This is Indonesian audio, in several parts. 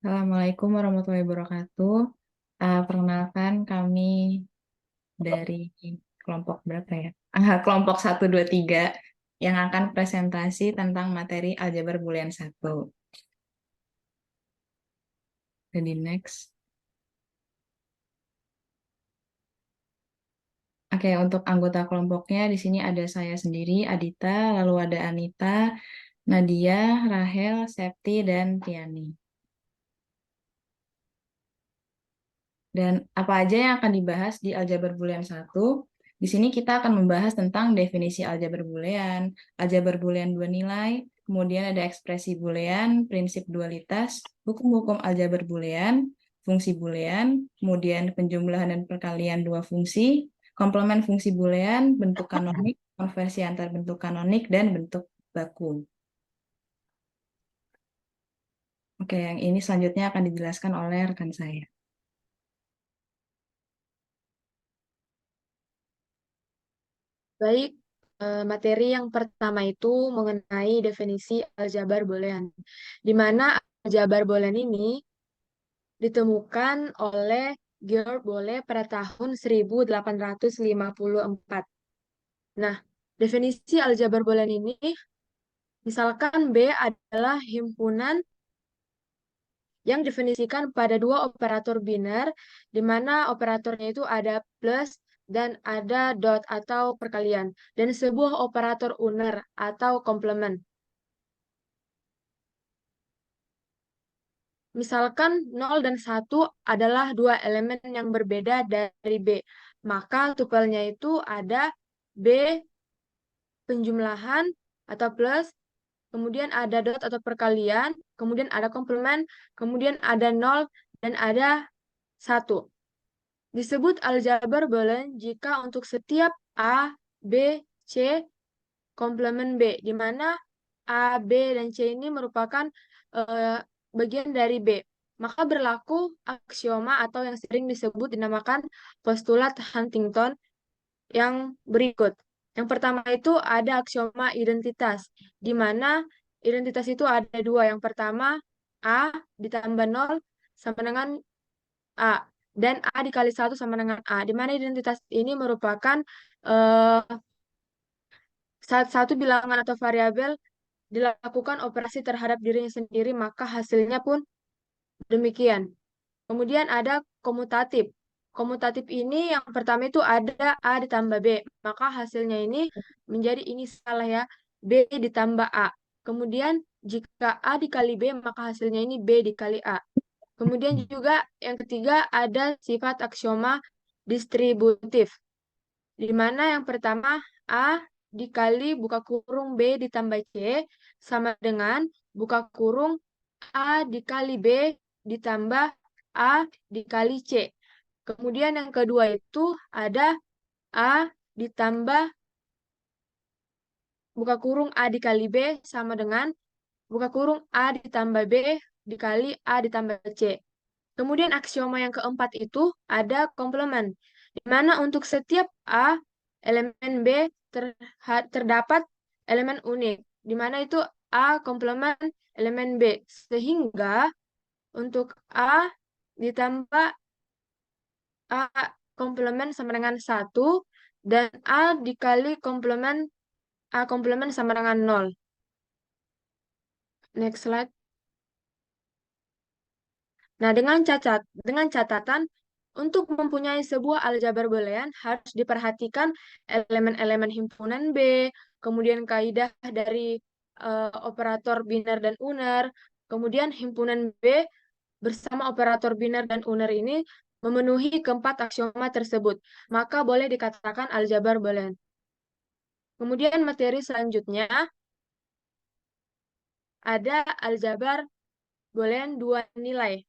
Assalamualaikum warahmatullahi wabarakatuh. Perkenalkan kami dari kelompok berapa ya? Kelompok 1, 2, 3 yang akan presentasi tentang materi aljabar boolean 1. Jadi next. Oke, untuk anggota kelompoknya di sini ada saya sendiri, Adita, lalu ada Anita, Nadia, Rahel, Septi, dan Tiani. Dan apa aja yang akan dibahas di aljabar boolean 1? Di sini kita akan membahas tentang definisi aljabar boolean 2 nilai, kemudian ada ekspresi boolean, prinsip dualitas, hukum-hukum aljabar boolean, fungsi boolean, kemudian penjumlahan dan perkalian dua fungsi, komplement fungsi boolean, bentuk kanonik, konversi antar bentuk kanonik, dan bentuk baku. Oke, yang ini selanjutnya akan dijelaskan oleh rekan saya. Baik, materi yang pertama itu mengenai definisi aljabar boolean, di mana aljabar boolean ini ditemukan oleh Georg Boole pada tahun 1854. Nah, definisi aljabar boolean ini, misalkan B adalah himpunan yang definisikan pada dua operator biner, di mana operatornya itu ada plus dan ada dot atau perkalian, dan sebuah operator uner atau komplement. Misalkan 0 dan 1 adalah dua elemen yang berbeda dari B, maka tupelnya itu ada B penjumlahan atau plus, kemudian ada dot atau perkalian, kemudian ada komplement, kemudian ada 0, dan ada 1. Disebut aljabar boolean jika untuk setiap A, B, C, komplement B, di mana A, B, dan C ini merupakan bagian dari B. Maka berlaku aksioma atau yang sering disebut dinamakan postulat Huntington yang berikut. Yang pertama itu ada aksioma identitas, di mana identitas itu ada dua. Yang pertama, A ditambah 0 sama dengan A, dan A dikali 1 sama dengan A, di mana identitas ini merupakan eh, saat satu bilangan atau variabel dilakukan operasi terhadap dirinya sendiri, maka hasilnya pun demikian. Kemudian ada komutatif. Komutatif ini yang pertama itu ada A ditambah B, maka hasilnya ini menjadi ini salah ya, B ditambah A. Kemudian jika A dikali B, maka hasilnya ini B dikali A. Kemudian juga yang ketiga ada sifat aksioma distributif, di mana yang pertama A dikali buka kurung B ditambah C sama dengan buka kurung A dikali B ditambah A dikali C. Kemudian yang kedua itu ada A ditambah buka kurung A dikali B sama dengan buka kurung A ditambah B dikali A ditambah C. Kemudian aksioma yang keempat itu ada komplement, di mana untuk setiap A, elemen B terdapat elemen unik, di mana itu A komplement elemen B. Sehingga untuk A ditambah A komplement sama dengan 1, dan A dikali komplement A komplement sama dengan 0. Next slide. Nah, dengan catatan untuk mempunyai sebuah aljabar boolean harus diperhatikan elemen-elemen himpunan B, kemudian kaidah dari operator biner dan uner, kemudian himpunan B bersama operator biner dan uner ini memenuhi keempat aksioma tersebut, maka boleh dikatakan aljabar boolean. Kemudian materi selanjutnya ada aljabar boolean 2 nilai.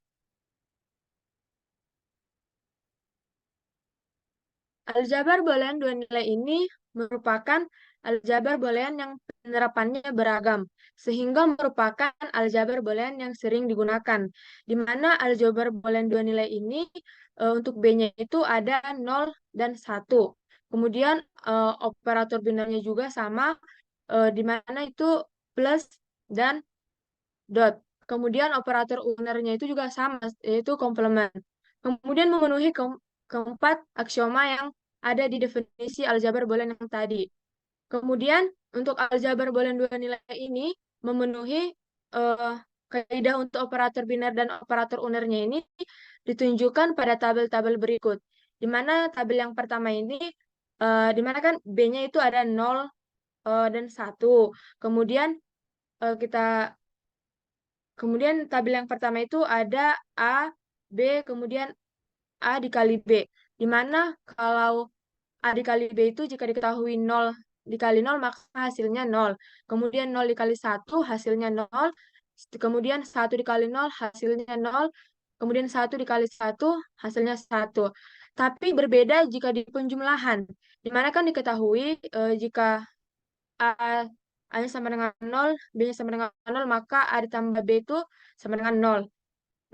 Aljabar boolean 2 nilai ini merupakan aljabar boolean yang penerapannya beragam, sehingga merupakan aljabar boolean yang sering digunakan, di mana aljabar boolean 2 nilai ini untuk B-nya itu ada 0 dan 1. Kemudian operator binernya juga sama, di mana itu plus dan dot. Kemudian operator unernya itu juga sama, yaitu komplement. Kemudian memenuhi keempat aksioma yang ada di definisi aljabar boolean yang tadi. Kemudian untuk aljabar boolean dua nilai ini memenuhi eh, kaidah untuk operator biner dan operator unernya ini ditunjukkan pada tabel-tabel berikut. Di mana tabel yang pertama ini, di mana kan B-nya itu ada 0 dan 1. Kemudian eh, kita Kemudian tabel yang pertama itu ada A, B, kemudian A dikali B. Di mana kalau A dikali B itu jika diketahui 0 dikali 0 maka hasilnya 0. Kemudian 0 dikali 1 hasilnya 0. Kemudian 1 dikali 0 hasilnya 0. Kemudian 1 dikali 1 hasilnya 1. Tapi berbeda jika di penjumlahan. Di mana kan diketahui jika A, A-nya sama dengan 0, B-nya sama dengan 0, maka A ditambah B itu sama dengan 0.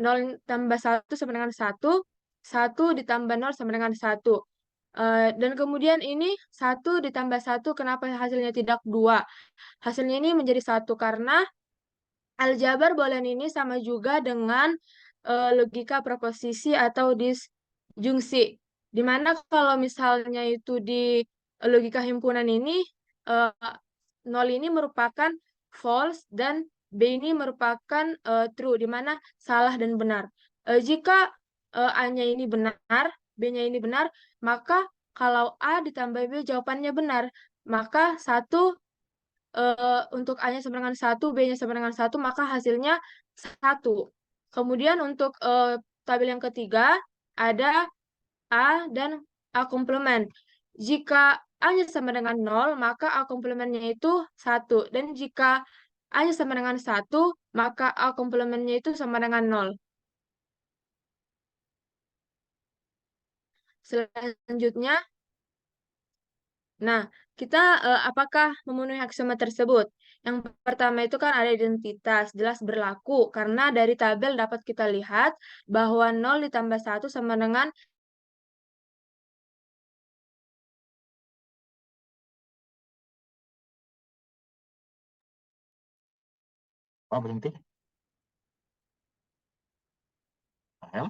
0 tambah 1 sama dengan 1, 1 ditambah 0 sama dengan 1. Dan kemudian ini 1 ditambah 1, kenapa hasilnya tidak 2? Hasilnya ini menjadi 1 karena aljabar boolean ini sama juga dengan logika proposisi atau disjungsi. Dimana kalau misalnya itu di logika himpunan ini, eh, 0 ini merupakan false dan B ini merupakan true, di mana salah dan benar. Jika A-nya ini benar, B-nya ini benar, maka kalau A ditambah B jawabannya benar, maka untuk A-nya sama dengan 1, B-nya sama dengan 1, maka hasilnya 1. Kemudian untuk tabel yang ketiga, ada A dan A komplement. Jika A-nya sama dengan 0, maka A komplementnya itu 1. Dan jika A-nya sama dengan 1, maka A komplementnya itu sama dengan 0. Selanjutnya, nah, kita apakah memenuhi aksioma tersebut? Yang pertama itu kan ada identitas, jelas berlaku, karena dari tabel dapat kita lihat bahwa 0 ditambah 1 sama dengan Pak berhenti. Rahel.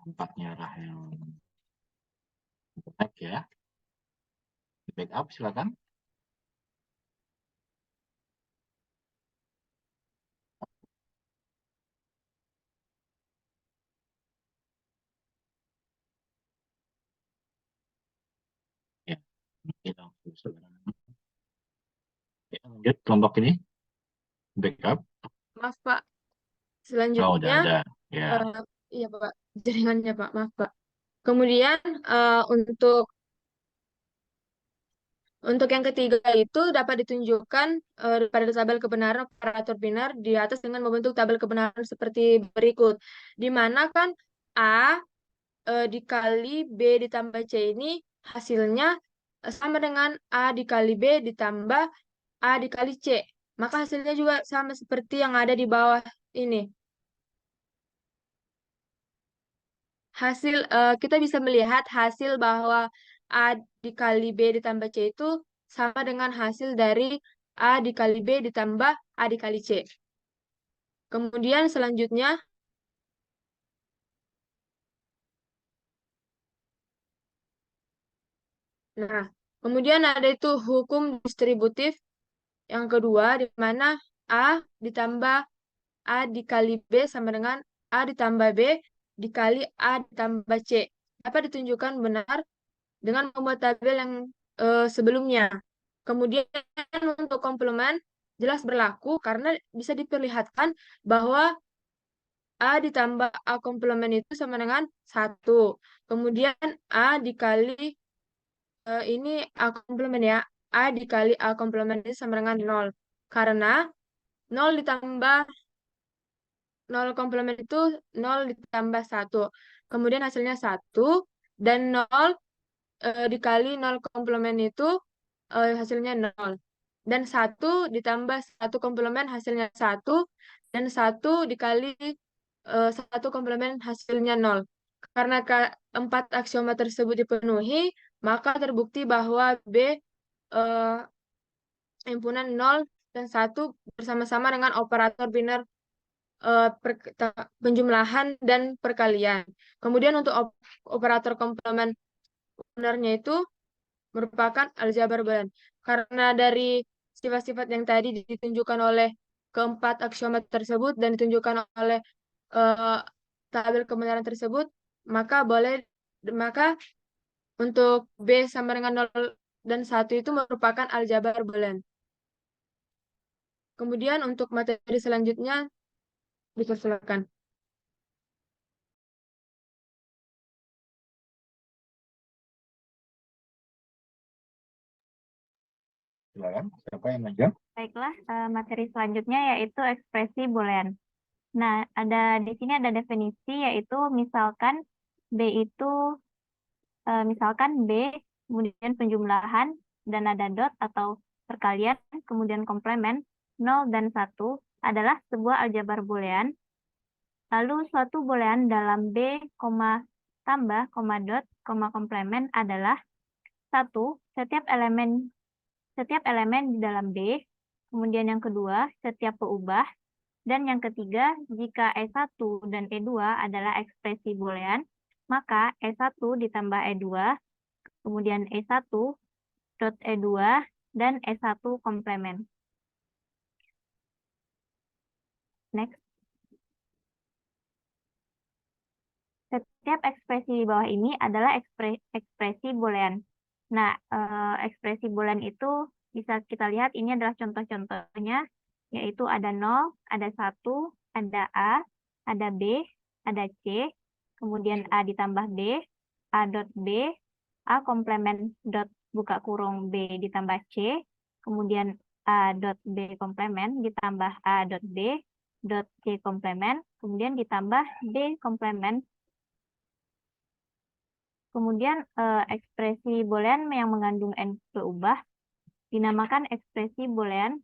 Nampaknya Rahel baik ya. Backup silakan. Ya, kita lanjut kelompok ini. Backup. maaf Pak. Oh, udah Selanjutnya, ada. Ya. iya Pak, jaringannya Pak, maaf Pak. Kemudian untuk yang ketiga itu dapat ditunjukkan pada tabel kebenaran operator binar di atas dengan membentuk tabel kebenaran seperti berikut. Di mana kan A dikali B ditambah C ini hasilnya sama dengan A dikali B ditambah A dikali C. Maka hasilnya juga sama seperti yang ada di bawah ini. Kita bisa melihat hasil bahwa A dikali B ditambah C itu sama dengan hasil dari A dikali B ditambah A dikali C. Kemudian selanjutnya, nah, kemudian ada itu hukum distributif yang kedua, di mana A ditambah A dikali B sama dengan A ditambah B dikali A ditambah C. Dapat ditunjukkan benar dengan membuat tabel yang sebelumnya. Kemudian untuk komplement jelas berlaku karena bisa diperlihatkan bahwa A ditambah A komplement itu sama dengan 1. Kemudian A dikali ini A komplement ya. A dikali A komplement itu sama dengan 0. Karena 0 ditambah 0 komplement itu 0 ditambah 1. Kemudian hasilnya 1. Dan 0 dikali 0 komplement itu hasilnya 0. Dan 1 ditambah 1 komplement hasilnya 1. Dan 1 dikali 1 komplement hasilnya 0. Karena keempat aksioma tersebut dipenuhi, maka terbukti bahwa B himpunan 0 dan 1 bersama-sama dengan operator biner penjumlahan dan perkalian. Kemudian untuk operator komplement sebenarnya itu merupakan aljabar boolean. Karena dari sifat-sifat yang tadi ditunjukkan oleh keempat aksioma tersebut dan ditunjukkan oleh eh, tabel kebenaran tersebut, maka untuk B sama dengan 0 dan 1 itu merupakan aljabar boolean. Kemudian untuk materi selanjutnya dipersilakan. Silakan, siapa yang ngajar? Baiklah, materi selanjutnya yaitu ekspresi boolean. Nah, di sini ada definisi yaitu misalkan B itu misalkan B kemudian penjumlahan dan ada dot atau perkalian kemudian komplement 0 dan 1 adalah sebuah aljabar boolean. Lalu suatu boolean dalam B, tambah, dot, komplement adalah 1. Setiap elemen di dalam B, kemudian yang kedua, setiap peubah, dan yang ketiga, jika E1 dan E2 adalah ekspresi boolean, maka E1 ditambah E2, kemudian E1 dot E2, dan E1 komplement. Next. Setiap ekspresi di bawah ini adalah ekspresi boolean. Nah, ekspresi boolean itu bisa kita lihat ini adalah contoh-contohnya, yaitu ada 0, ada 1, ada A, ada B, ada C, kemudian A ditambah B, A dot B, A komplement dot buka kurung B ditambah C, kemudian A dot B komplement ditambah A dot B dot C komplement, kemudian ditambah B komplement. Kemudian ekspresi boolean yang mengandung n peubah dinamakan ekspresi boolean.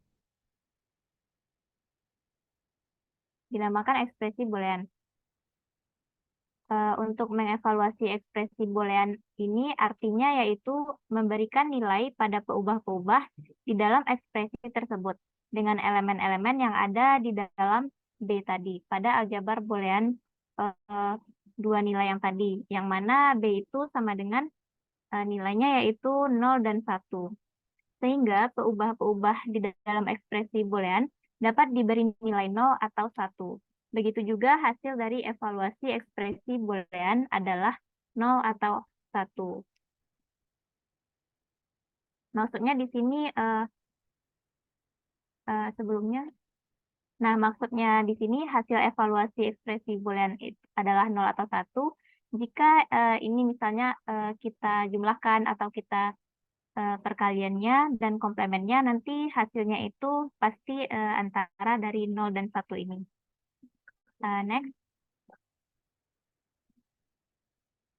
Untuk mengevaluasi ekspresi boolean ini artinya yaitu memberikan nilai pada peubah-peubah di dalam ekspresi tersebut dengan elemen-elemen yang ada di dalam B tadi pada aljabar boolean dua nilai yang tadi, yang mana B itu sama dengan nilainya yaitu 0 dan 1. Sehingga peubah-peubah di dalam ekspresi boolean dapat diberi nilai 0 atau 1. Begitu juga hasil dari evaluasi ekspresi boolean adalah 0 atau 1. Maksudnya di sini sebelumnya. Nah, maksudnya di sini hasil evaluasi ekspresi boolean adalah 0 atau 1 jika ini misalnya kita jumlahkan atau kita perkaliannya dan komplemennya nanti hasilnya itu pasti antara dari 0 dan 1 ini. Next.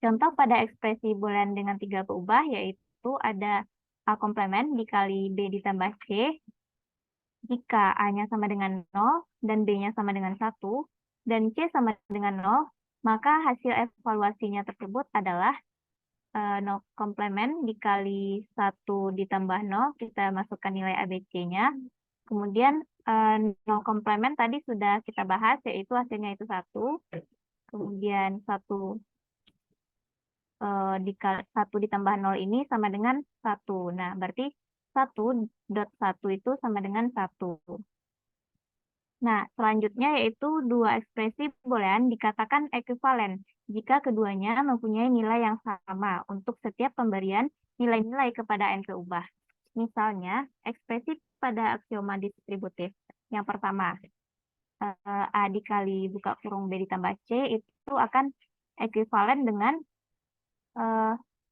Contoh pada ekspresi boolean dengan 3 peubah yaitu ada A komplement dikali B ditambah C. Jika A-nya sama dengan 0 dan B-nya sama dengan 1 dan C sama dengan 0, maka hasil evaluasinya tersebut adalah 0 komplement dikali 1 ditambah 0, kita masukkan nilai ABC-nya. Kemudian 0 komplement tadi sudah kita bahas, yaitu hasilnya itu 1. Kemudian 1 ditambah 0 ini sama dengan 1. Nah, berarti 1.1 itu sama dengan 1. Nah, selanjutnya yaitu dua ekspresi boolean dikatakan ekuivalen jika keduanya mempunyai nilai yang sama untuk setiap pemberian nilai-nilai kepada n peubah. Misalnya, ekspresi pada aksioma distributif. Yang pertama, A dikali buka kurung B ditambah C itu akan ekuivalen dengan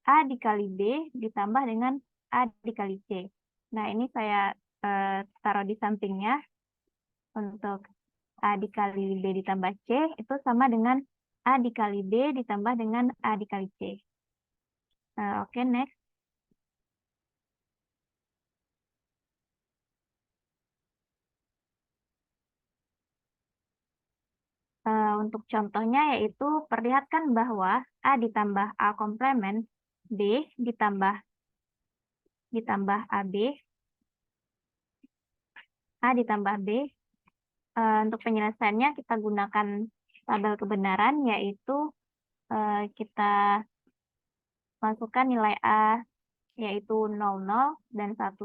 A dikali B ditambah dengan A dikali C. Nah, ini saya taruh di sampingnya. Untuk A dikali B ditambah C itu sama dengan A dikali B ditambah dengan A dikali C. Oke, next. Untuk contohnya yaitu perlihatkan bahwa A ditambah A komplement B ditambah AB A ditambah B untuk penyelesaiannya kita gunakan tabel kebenaran, yaitu kita masukkan nilai A yaitu 00 dan 11,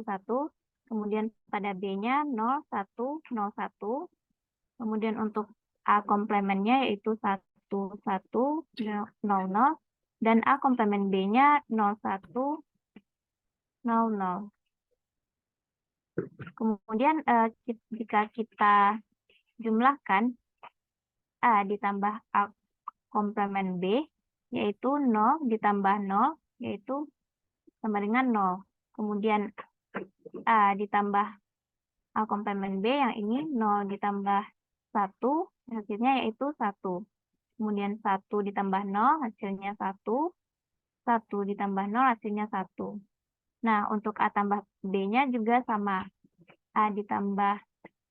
kemudian pada B-nya 0, 1, 0, 1, kemudian untuk A komplemennya yaitu 1, 1, 0, 0, dan A komplemen B-nya 0, 1, 0, 0. Kemudian jika kita jumlahkan A ditambah A komplemen B, yaitu 0 ditambah 0, yaitu sama dengan 0. Kemudian A ditambah A komplemen B, yang ini 0 ditambah 1, hasilnya yaitu 1. Kemudian 1 ditambah 0, hasilnya 1. 1 ditambah 0, hasilnya 1. Nah, untuk A tambah B-nya juga sama. A ditambah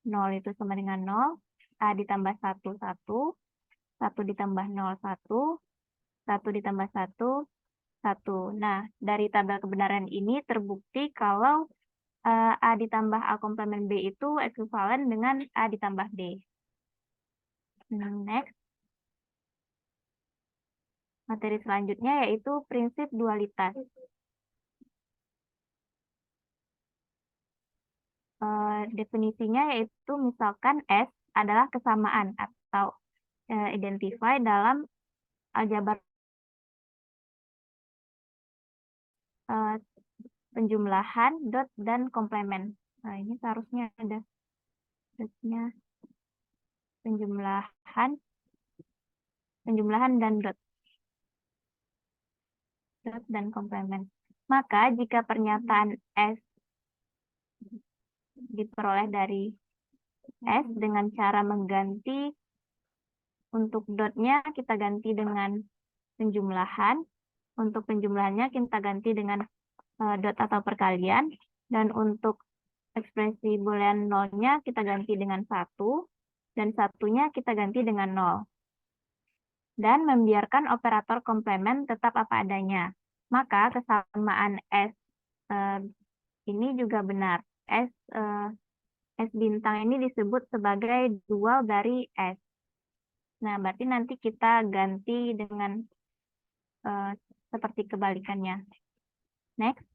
0 itu sama dengan 0. A ditambah 1, 1. 1 ditambah 0, 1. 1 ditambah 1, 1. Nah, dari tabel kebenaran ini terbukti kalau A ditambah A komplemen B itu ekuivalen dengan A ditambah B. Next. Materi selanjutnya yaitu prinsip dualitas. Definisinya yaitu misalkan S adalah kesamaan atau identify dalam aljabar penjumlahan, dot, dan komplemen. Nah, ini seharusnya ada dotnya, penjumlahan dan dot dan komplemen. Maka jika pernyataan S diperoleh dari S dengan cara mengganti untuk dotnya kita ganti dengan penjumlahan, untuk penjumlahannya kita ganti dengan dot atau perkalian, dan untuk ekspresi boolean nolnya kita ganti dengan 1, dan satunya kita ganti dengan 0. Dan membiarkan operator komplemen tetap apa adanya. Maka kesamaan S ini juga benar. S bintang ini disebut sebagai dual dari S. Nah, berarti nanti kita ganti dengan seperti kebalikannya. Next.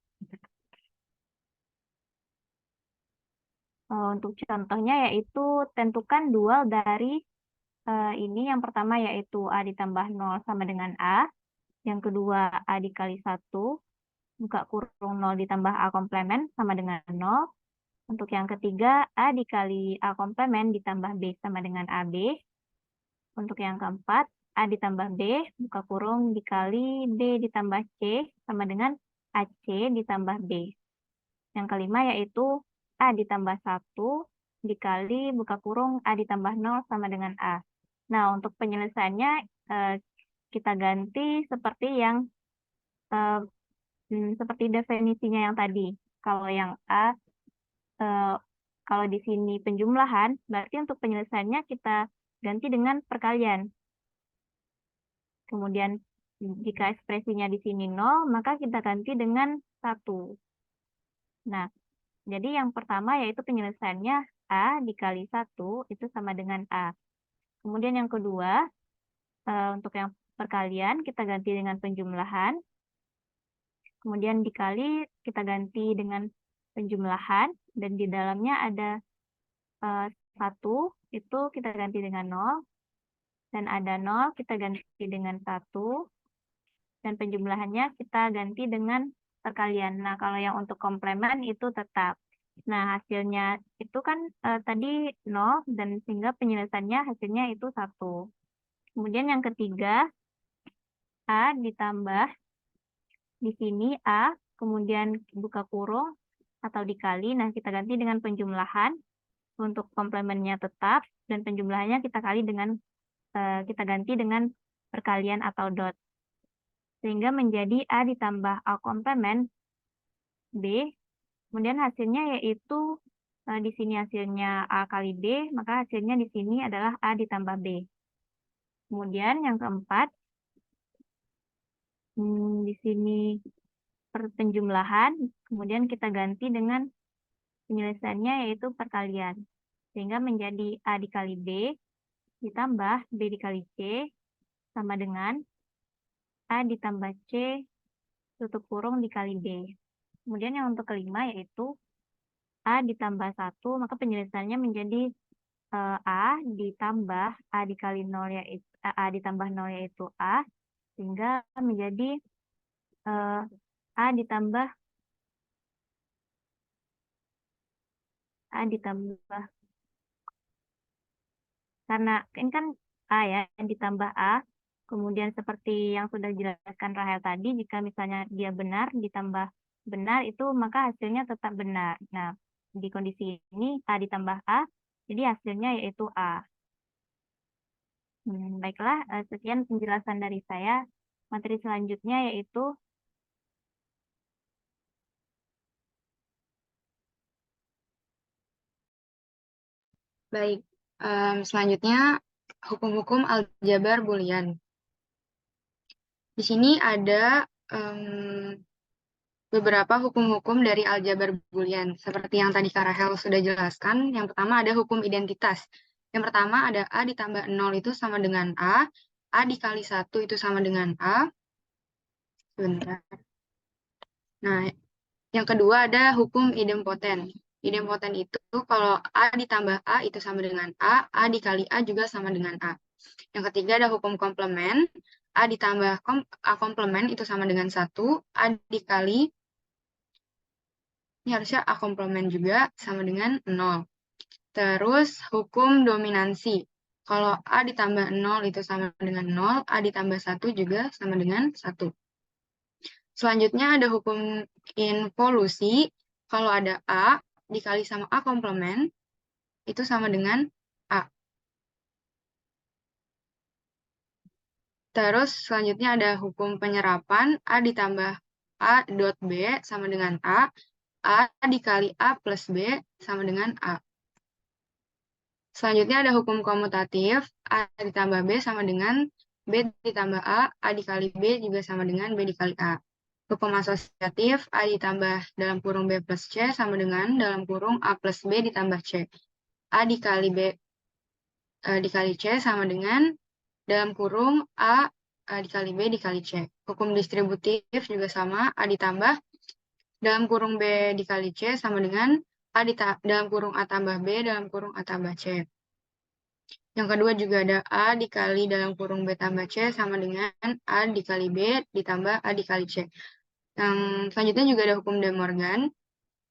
Untuk contohnya yaitu tentukan dual dari ini. Yang pertama yaitu A ditambah 0 sama dengan A. Yang kedua A dikali 1, buka kurung 0 ditambah A komplemen sama dengan 0. Untuk yang ketiga A dikali A komplemen ditambah B sama dengan AB. Untuk yang keempat A ditambah B, buka kurung dikali B ditambah C sama dengan AC ditambah B. Yang kelima yaitu A ditambah 1 dikali buka kurung A ditambah 0 sama dengan A. Nah, untuk penyelesaiannya kita ganti seperti yang seperti definisinya yang tadi. Kalau yang A, kalau di sini penjumlahan, berarti untuk penyelesaiannya kita ganti dengan perkalian. Kemudian jika ekspresinya di sini 0, maka kita ganti dengan 1. Nah, jadi yang pertama yaitu penyelesaiannya A dikali 1 itu sama dengan A. Kemudian yang kedua, untuk yang perkalian kita ganti dengan penjumlahan. Kemudian dikali kita ganti dengan penjumlahan. Dan di dalamnya ada 1, itu kita ganti dengan 0. Dan ada 0, kita ganti dengan 1. Dan penjumlahannya kita ganti dengan perkalian. Nah, kalau yang untuk komplemen itu tetap. Nah, hasilnya itu kan tadi 0, dan sehingga penyelesaiannya hasilnya itu 1. Kemudian yang ketiga, A ditambah di sini A, kemudian buka kurung atau dikali. Nah, kita ganti dengan penjumlahan. Untuk komplemennya tetap, dan penjumlahannya kita ganti dengan perkalian atau dot. Sehingga menjadi A ditambah A komplemen B. Kemudian hasilnya yaitu di sini hasilnya A kali B, maka hasilnya di sini adalah A ditambah B. Kemudian yang keempat, di sini penjumlahan, kemudian kita ganti dengan penyelesaiannya yaitu perkalian. Sehingga menjadi A dikali B ditambah B dikali C sama dengan A ditambah C tutup kurung dikali B. Kemudian yang untuk kelima yaitu A ditambah 1, maka penjelasannya menjadi A ditambah A dikali 0 yaitu A ditambah 0 yaitu A, sehingga menjadi A ditambah karena ini kan A ya ditambah A, kemudian seperti yang sudah dijelaskan Rahel tadi, jika misalnya dia benar ditambah benar itu maka hasilnya tetap benar. Nah, di kondisi ini A ditambah A, jadi hasilnya yaitu A. Baiklah, sekian penjelasan dari saya. Materi selanjutnya yaitu Baik, selanjutnya hukum-hukum aljabar boolean. Di sini ada beberapa hukum-hukum dari aljabar boolean. Seperti yang tadi Kak Rahel sudah jelaskan, yang pertama ada hukum identitas. Yang pertama ada A ditambah 0 itu sama dengan A dikali 1 itu sama dengan A. Sebentar. Nah, yang kedua ada hukum idempoten. Idempoten itu kalau A ditambah A itu sama dengan A dikali A juga sama dengan A. Yang ketiga ada hukum komplement. A ditambah A komplement itu sama dengan 1, A dikali, ini harusnya A komplement juga sama dengan 0. Terus hukum dominansi. Kalau A ditambah 0 itu sama dengan 0, A ditambah 1 juga sama dengan 1. Selanjutnya ada hukum involusi. Kalau ada A dikali sama A komplement, itu sama dengan A. Terus selanjutnya ada hukum penyerapan. A ditambah A dot B sama dengan A dikali A plus B sama dengan A. Selanjutnya ada hukum komutatif. A ditambah B sama dengan B ditambah A dikali B juga sama dengan B dikali A. Hukum asosiatif, A ditambah dalam kurung B plus C sama dengan dalam kurung A plus B ditambah C. A dikali B dikali C sama dengan dalam kurung A dikali B dikali C. Hukum distributif juga sama, A ditambah dalam kurung B dikali C sama dengan dalam kurung A tambah B dalam kurung A tambah C. Yang kedua juga ada A dikali dalam kurung B tambah C sama dengan A dikali B ditambah A dikali C. Yang selanjutnya juga ada hukum De Morgan.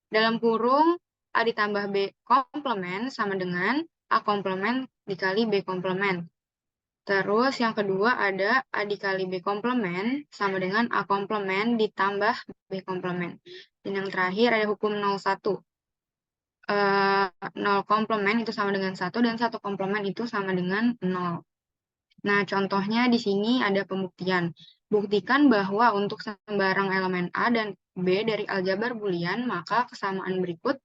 Dalam kurung A ditambah B komplement sama dengan A komplement dikali B komplement. Terus yang kedua ada A dikali B komplement sama dengan A komplement ditambah B komplement. Dan yang terakhir ada hukum 01. 0 komplement itu sama dengan 1 dan 1 komplement itu sama dengan 0. Nah, contohnya di sini ada pembuktian. Buktikan bahwa untuk sembarang elemen A dan B dari aljabar boolean, maka kesamaan berikut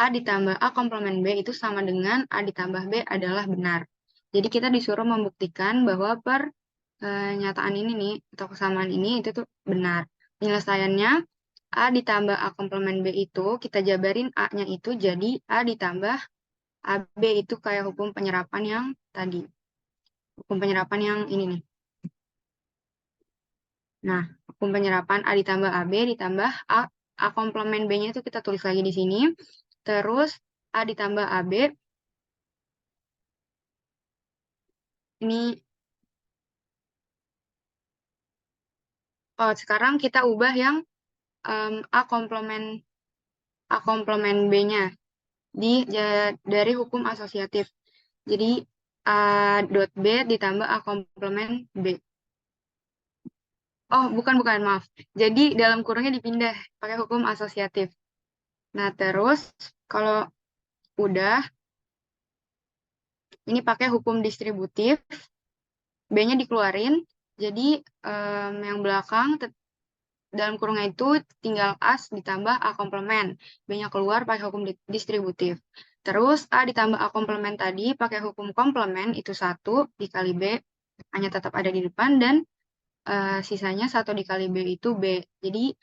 A ditambah A komplement B itu sama dengan A ditambah B adalah benar. Jadi kita disuruh membuktikan bahwa pernyataan ini nih, atau kesamaan ini itu tuh benar. Penyelesaiannya, A ditambah A komplement B itu, kita jabarin A-nya itu jadi A ditambah AB itu kayak hukum penyerapan yang tadi. Hukum penyerapan yang ini nih. Nah, hukum penyerapan A ditambah AB ditambah A komplement B-nya itu kita tulis lagi di sini. Terus A ditambah AB. Ini sekarang kita ubah yang A komplement B-nya dari hukum asosiatif. Jadi A dot B ditambah A komplement B. Oh, bukan, maaf. Jadi dalam kurungnya dipindah pakai hukum asosiatif. Nah, terus kalau udah, ini pakai hukum distributif, B-nya dikeluarin, jadi yang belakang dalam kurungnya itu tinggal A ditambah A komplement. B-nya keluar pakai hukum distributif. Terus A ditambah A komplement tadi pakai hukum komplement itu 1 dikali B, hanya tetap ada di depan, dan sisanya 1 dikali B itu B. Jadi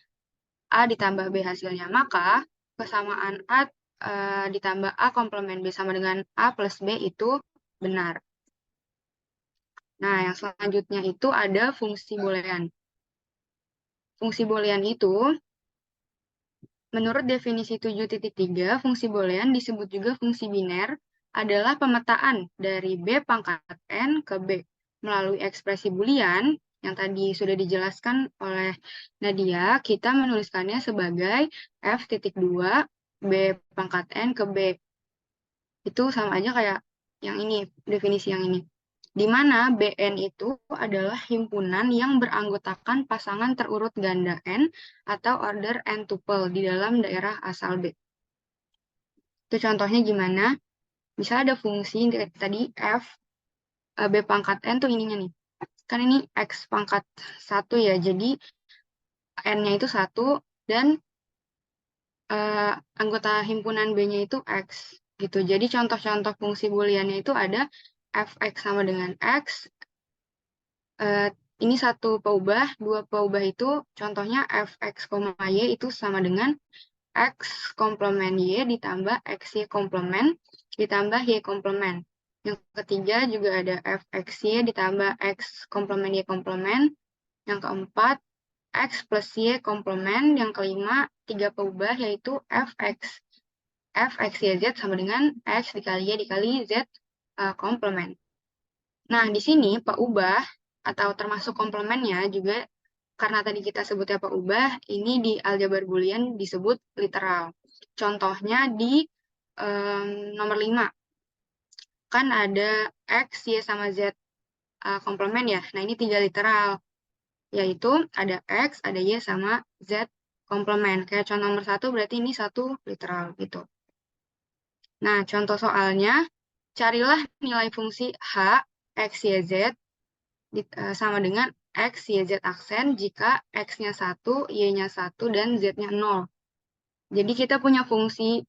A ditambah B hasilnya. Maka kesamaan A ditambah A komplement B sama dengan A plus B itu benar. Nah, yang selanjutnya itu ada fungsi boolean. Fungsi boolean itu, menurut definisi 7.3, fungsi boolean disebut juga fungsi biner, adalah pemetaan dari B pangkat N ke B melalui ekspresi boolean yang tadi sudah dijelaskan oleh Nadia. Kita menuliskannya sebagai F.2 B pangkat N ke B. Itu sama aja kayak yang ini, definisi yang ini. Di mana BN itu adalah himpunan yang beranggotakan pasangan terurut ganda N atau order N tuple di dalam daerah asal B. Itu contohnya gimana? Misalnya ada fungsi tadi F, B pangkat N tuh ininya nih. Kan ini X pangkat 1 ya, jadi N-nya itu 1 dan anggota himpunan B-nya itu X gitu. Jadi contoh-contoh fungsi booleannya itu ada fx sama dengan X, ini satu peubah, dua peubah itu contohnya fx, y itu sama dengan x komplement y ditambah xy komplement ditambah y komplement. Yang ketiga juga ada fxy ditambah x komplement y komplement. Yang keempat x plus y komplement. Yang kelima tiga peubah yaitu fx. Fx y z sama dengan x dikali y dikali z komplement. Nah, di sini peubah atau termasuk komplemennya juga karena tadi kita sebutnya peubah, ini di aljabar boolean disebut literal. Contohnya di nomor 5. Kan ada X, Y, sama Z komplement ya. Nah, ini 3 literal. Yaitu ada X, ada Y, sama Z komplement. Kayak contoh nomor 1 berarti ini 1 literal gitu. Nah, contoh soalnya, carilah nilai fungsi H, X, Y, Z sama dengan X, Y, Z aksen jika X-nya 1, Y-nya 1, dan Z-nya 0. Jadi kita punya fungsi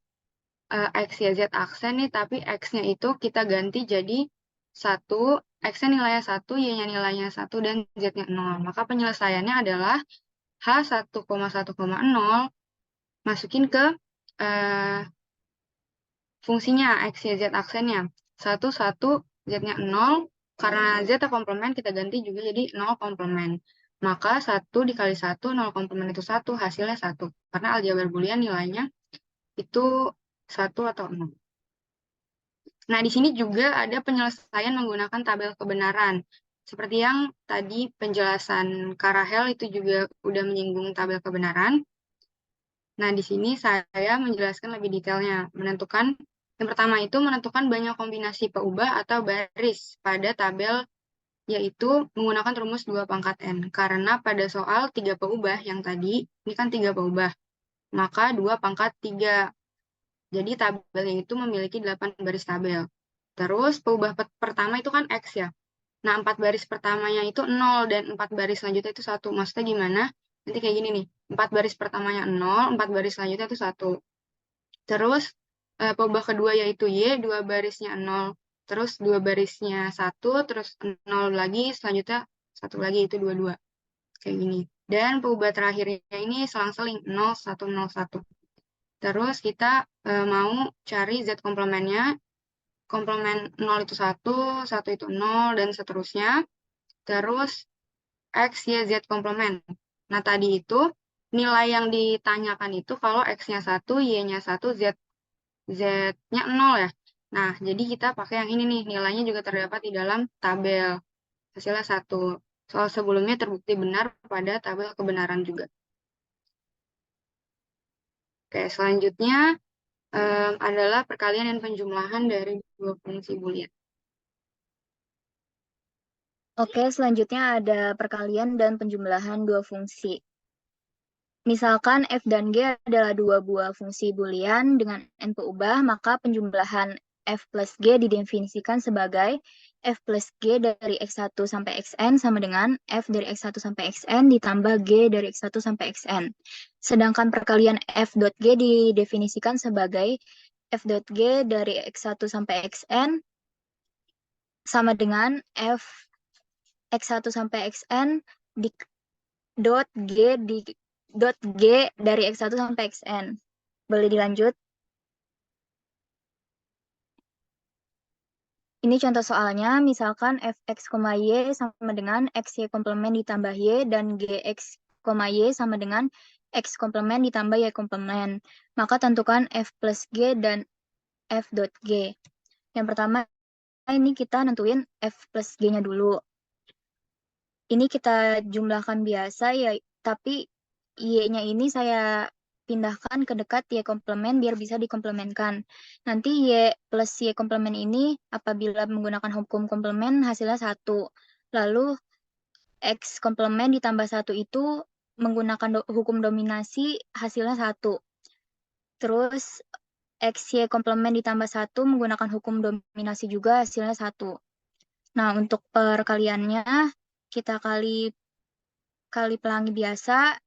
X, Y, Z aksen nih, tapi X-nya itu kita ganti jadi 1, X-nya nilainya 1, Y-nya nilainya 1, dan Z-nya 0. Maka penyelesaiannya adalah H 1,1,0 masukin ke fungsinya X, Y, Z aksennya. 1, 1, Z-nya 0, karena Z komplement kita ganti juga jadi 0 komplement. Maka 1 dikali 1, 0 komplement itu 1, hasilnya 1. Karena aljabar boolean nilainya itu 1 atau 0. Nah, di sini juga ada penyelesaian menggunakan tabel kebenaran. Seperti yang tadi penjelasan Karahel itu juga udah menyinggung tabel kebenaran. Nah, di sini saya menjelaskan lebih detailnya. Yang pertama itu menentukan banyak kombinasi peubah atau baris pada tabel, yaitu menggunakan rumus 2 pangkat N. Karena pada soal 3 peubah yang tadi, ini kan 3 peubah, maka 2 pangkat 3. Jadi tabelnya itu memiliki 8 baris tabel. Terus peubah pertama itu kan X ya. Nah, 4 baris pertamanya itu 0 dan 4 baris selanjutnya itu 1. Maksudnya gimana? Nanti kayak gini nih. 4 baris pertamanya 0, 4 baris selanjutnya itu 1. Terus peubah kedua yaitu Y, 2 barisnya 0. Terus 2 barisnya 1, terus 0 lagi, selanjutnya 1 lagi itu 22. Kayak gini. Dan peubah terakhirnya ini selang-seling 0, 1, 0, 1. Terus kita mau cari Z komplementnya. Komplement 0 itu 1, 1 itu 0, dan seterusnya. Terus X, Y, Z komplement. Nah, tadi itu nilai yang ditanyakan itu kalau X-nya 1, Y-nya 1, Z-nya 0 ya. Nah, jadi kita pakai yang ini nih. Nilainya juga terdapat di dalam tabel. Hasilnya 1. Soal sebelumnya terbukti benar pada tabel kebenaran juga. Oke, selanjutnya adalah perkalian dan penjumlahan dari dua fungsi boolean. Oke, selanjutnya ada perkalian dan penjumlahan dua fungsi. Misalkan F dan G adalah dua buah fungsi boolean dengan N peubah, maka penjumlahan F plus G didefinisikan sebagai F plus G dari X1 sampai Xn sama dengan F dari X1 sampai Xn ditambah G dari X1 sampai Xn. Sedangkan perkalian F dot G didefinisikan sebagai F dot G dari X1 sampai Xn sama dengan F X1 sampai Xn di dot G dari X1 sampai Xn. Boleh dilanjut? Ini contoh soalnya, misalkan fx, y sama dengan xy komplement ditambah y dan gx, y sama dengan x komplement ditambah y komplement. Maka tentukan f plus g dan f dot g. Yang pertama, ini kita nentuin f plus g-nya dulu. Ini kita jumlahkan biasa ya, tapi y-nya ini saya pindahkan ke dekat y komplement biar bisa dikomplementkan. Nanti y plus y komplement ini apabila menggunakan hukum komplement hasilnya 1. Lalu x komplement ditambah 1 itu menggunakan hukum dominasi hasilnya 1. Terus xy komplement ditambah 1 menggunakan hukum dominasi juga hasilnya 1. Nah, untuk perkaliannya kita kali pelangi biasa,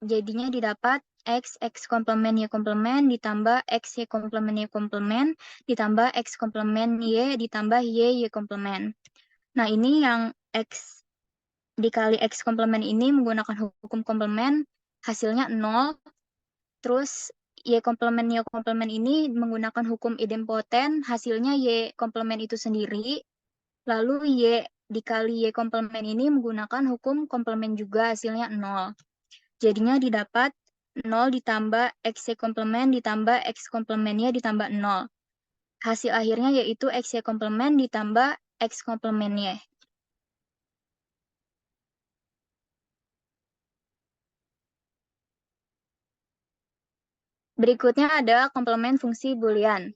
jadinya didapat x komplement y komplement ditambah x y komplement y komplement ditambah x komplement y ditambah y komplement. Nah, ini yang x dikali x komplement ini menggunakan hukum komplement hasilnya 0. Terus y komplement ini menggunakan hukum idempoten hasilnya y komplement itu sendiri. Lalu y dikali y komplement ini menggunakan hukum komplement juga hasilnya 0. Jadinya didapat 0 ditambah xy komplement ditambah x komplementnya ditambah 0. Hasil akhirnya yaitu xy komplement ditambah x komplementnya. Berikutnya ada komplement fungsi boolean.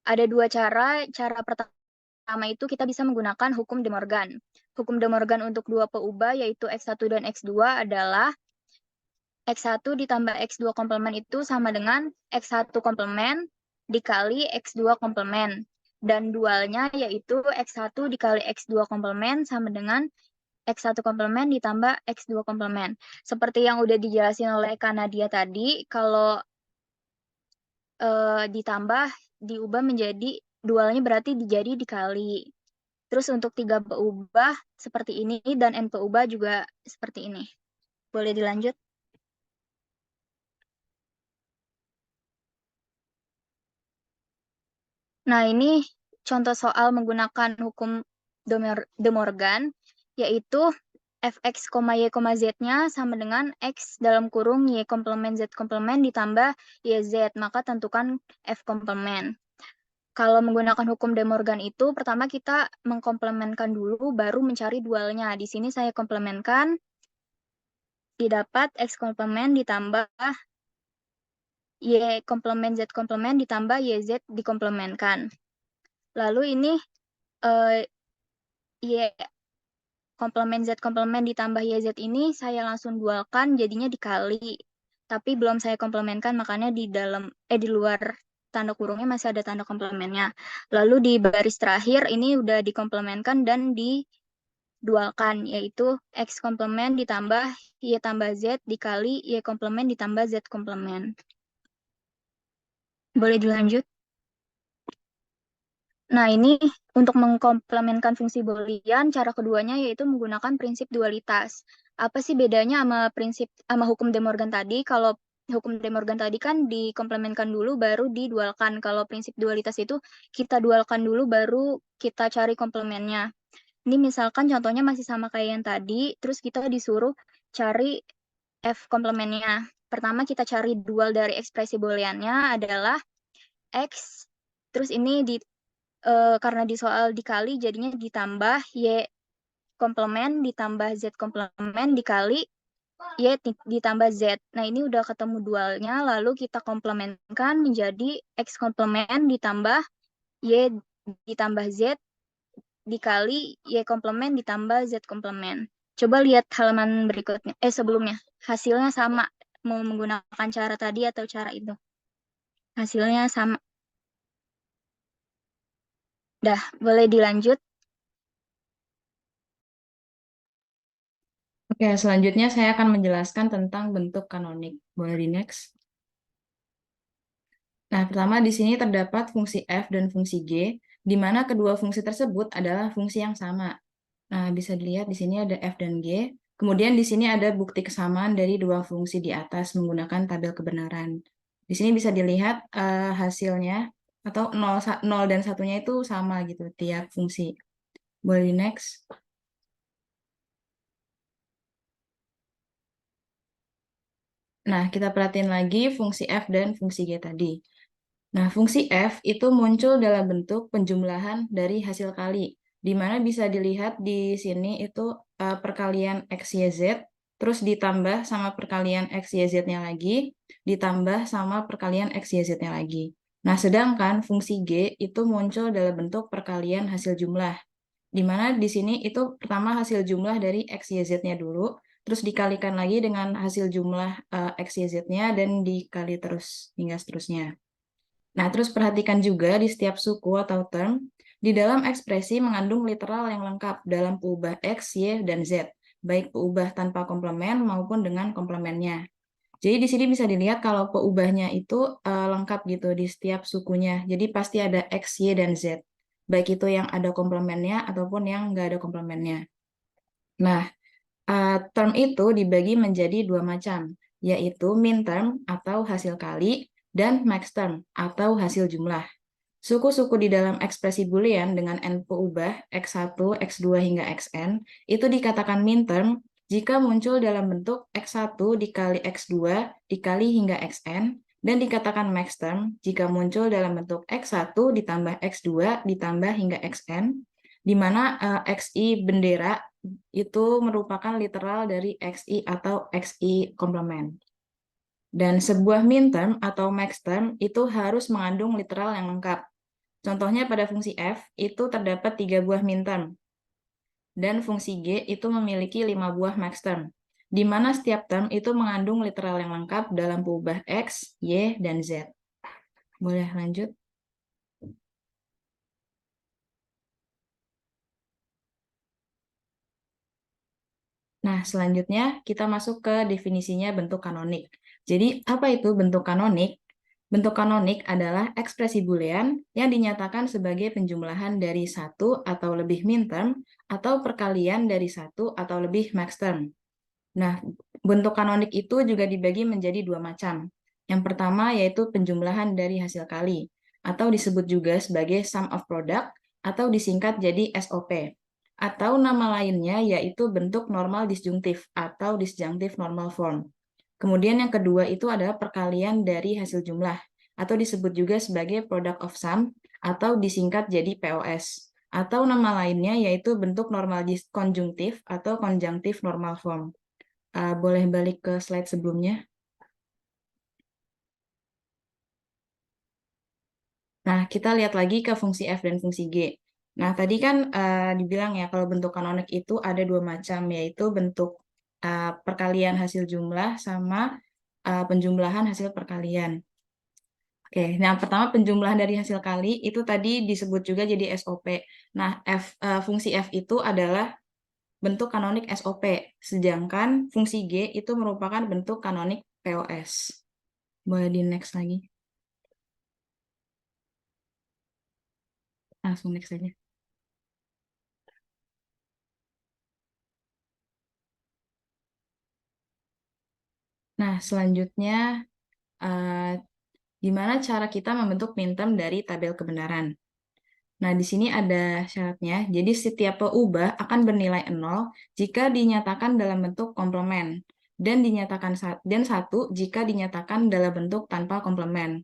Ada dua cara. Cara pertama itu kita bisa menggunakan hukum De Morgan. Hukum De Morgan untuk dua peubah yaitu x1 dan x2 adalah x1 ditambah x2 komplement itu sama dengan x1 komplement dikali x2 komplement. Dan dualnya yaitu x1 dikali x2 komplement sama dengan x1 komplement ditambah x2 komplement. Seperti yang udah dijelasin oleh Kak Nadia tadi, kalau ditambah, diubah menjadi dualnya berarti jadi dikali. Terus untuk 3 peubah seperti ini dan n peubah juga seperti ini. Boleh dilanjut? Nah, ini contoh soal menggunakan hukum De Morgan, yaitu fx, y, z-nya sama dengan x dalam kurung y komplement z komplement ditambah yz, maka tentukan f komplement. Kalau menggunakan hukum De Morgan itu, pertama kita mengkomplementkan dulu, baru mencari dualnya. Di sini saya komplementkan, didapat x komplement ditambah y komplement z komplement ditambah yz dikomplementkan. Lalu ini y komplement z komplement ditambah yz ini saya langsung dualkan jadinya dikali. Tapi belum saya komplementkan, makanya di luar tanda kurungnya masih ada tanda komplementnya. Lalu di baris terakhir ini udah dikomplementkan dan didualkan, yaitu x komplement ditambah y tambah z dikali y komplement ditambah z komplement. Boleh dilanjut? Nah, ini untuk mengkomplementkan fungsi boolean, cara keduanya yaitu menggunakan prinsip dualitas. Apa sih bedanya sama hukum De Morgan tadi? Kalau hukum De Morgan tadi kan dikomplementkan dulu baru didualkan. Kalau prinsip dualitas itu kita dualkan dulu baru kita cari komplementnya. Ini misalkan contohnya masih sama kayak yang tadi, terus kita disuruh cari f komplementnya. Pertama kita cari dual dari ekspresi booleannya adalah x, terus ini karena di soal dikali jadinya ditambah y komplement ditambah z komplement dikali y ditambah z. Nah, ini udah ketemu dualnya, lalu kita komplementkan menjadi x komplement ditambah y ditambah z dikali y komplement ditambah z komplement. Coba lihat halaman berikutnya, sebelumnya. Hasilnya sama, mau menggunakan cara tadi atau cara itu. Hasilnya sama. Dah, boleh dilanjut. Oke, selanjutnya saya akan menjelaskan tentang bentuk kanonik. Boleh di next. Nah, pertama di sini terdapat fungsi f dan fungsi g, di mana kedua fungsi tersebut adalah fungsi yang sama. Nah, bisa dilihat di sini ada f dan g. Kemudian di sini ada bukti kesamaan dari dua fungsi di atas menggunakan tabel kebenaran. Di sini bisa dilihat hasilnya. atau 0 dan 1-nya itu sama gitu tiap fungsi. Boleh di next. Nah, kita perhatiin lagi fungsi f dan fungsi g tadi. Nah, fungsi f itu muncul dalam bentuk penjumlahan dari hasil kali, di mana bisa dilihat di sini itu perkalian x, y, z, terus ditambah sama perkalian x, y, z-nya lagi, ditambah sama perkalian x, y, z-nya lagi. Nah, sedangkan fungsi g itu muncul dalam bentuk perkalian hasil jumlah, di mana di sini itu pertama hasil jumlah dari x, y, z-nya dulu, terus dikalikan lagi dengan hasil jumlah x, y, z-nya, dan dikali terus hingga seterusnya. Nah, terus perhatikan juga di setiap suku atau term, di dalam ekspresi mengandung literal yang lengkap dalam peubah X, Y, dan Z, baik peubah tanpa komplement maupun dengan komplementnya. Jadi di sini bisa dilihat kalau peubahnya itu lengkap gitu di setiap sukunya. Jadi pasti ada X, Y, dan Z, baik itu yang ada komplementnya ataupun yang nggak ada komplementnya. Nah, term itu dibagi menjadi dua macam, yaitu min term atau hasil kali, dan max term atau hasil jumlah. Suku-suku di dalam ekspresi boolean dengan n peubah x1, x2 hingga xn itu dikatakan min term jika muncul dalam bentuk x1 dikali x2 dikali hingga xn, dan dikatakan max term jika muncul dalam bentuk x1 ditambah x2 ditambah hingga xn, di mana xi bendera itu merupakan literal dari xi atau xi komplement. Dan sebuah min term atau max term itu harus mengandung literal yang lengkap. Contohnya pada fungsi f itu terdapat 3 buah min term, dan fungsi g itu memiliki 5 buah max term, di mana setiap term itu mengandung literal yang lengkap dalam peubah x, y, dan z. Boleh lanjut? Nah, selanjutnya kita masuk ke definisinya bentuk kanonik. Jadi, apa itu bentuk kanonik? Bentuk kanonik adalah ekspresi boolean yang dinyatakan sebagai penjumlahan dari satu atau lebih min term atau perkalian dari satu atau lebih max term. Nah, bentuk kanonik itu juga dibagi menjadi dua macam. Yang pertama yaitu penjumlahan dari hasil kali, atau disebut juga sebagai sum of product, atau disingkat jadi SOP. Atau nama lainnya yaitu bentuk normal disjungtif, atau disjunctive normal form. Kemudian yang kedua itu adalah perkalian dari hasil jumlah, atau disebut juga sebagai product of sum, atau disingkat jadi POS. Atau nama lainnya yaitu bentuk normal diskonjungtif, atau conjunctive normal form. Boleh balik ke slide sebelumnya. Nah, kita lihat lagi ke fungsi f dan fungsi g. Nah, tadi kan dibilang ya kalau bentuk kanonik itu ada dua macam, yaitu bentuk perkalian hasil jumlah sama penjumlahan hasil perkalian. Oke, nah pertama penjumlahan dari hasil kali itu tadi disebut juga jadi SOP. Nah, fungsi f itu adalah bentuk kanonik SOP, sedangkan fungsi G itu merupakan bentuk kanonik POS. Boleh di next lagi. Langsung next aja. Nah, selanjutnya, gimana cara kita membentuk min term dari tabel kebenaran? Nah, di sini ada syaratnya. Jadi, setiap peubah akan bernilai 0 jika dinyatakan dalam bentuk komplement, dan dinyatakan dan 1 jika dinyatakan dalam bentuk tanpa komplement.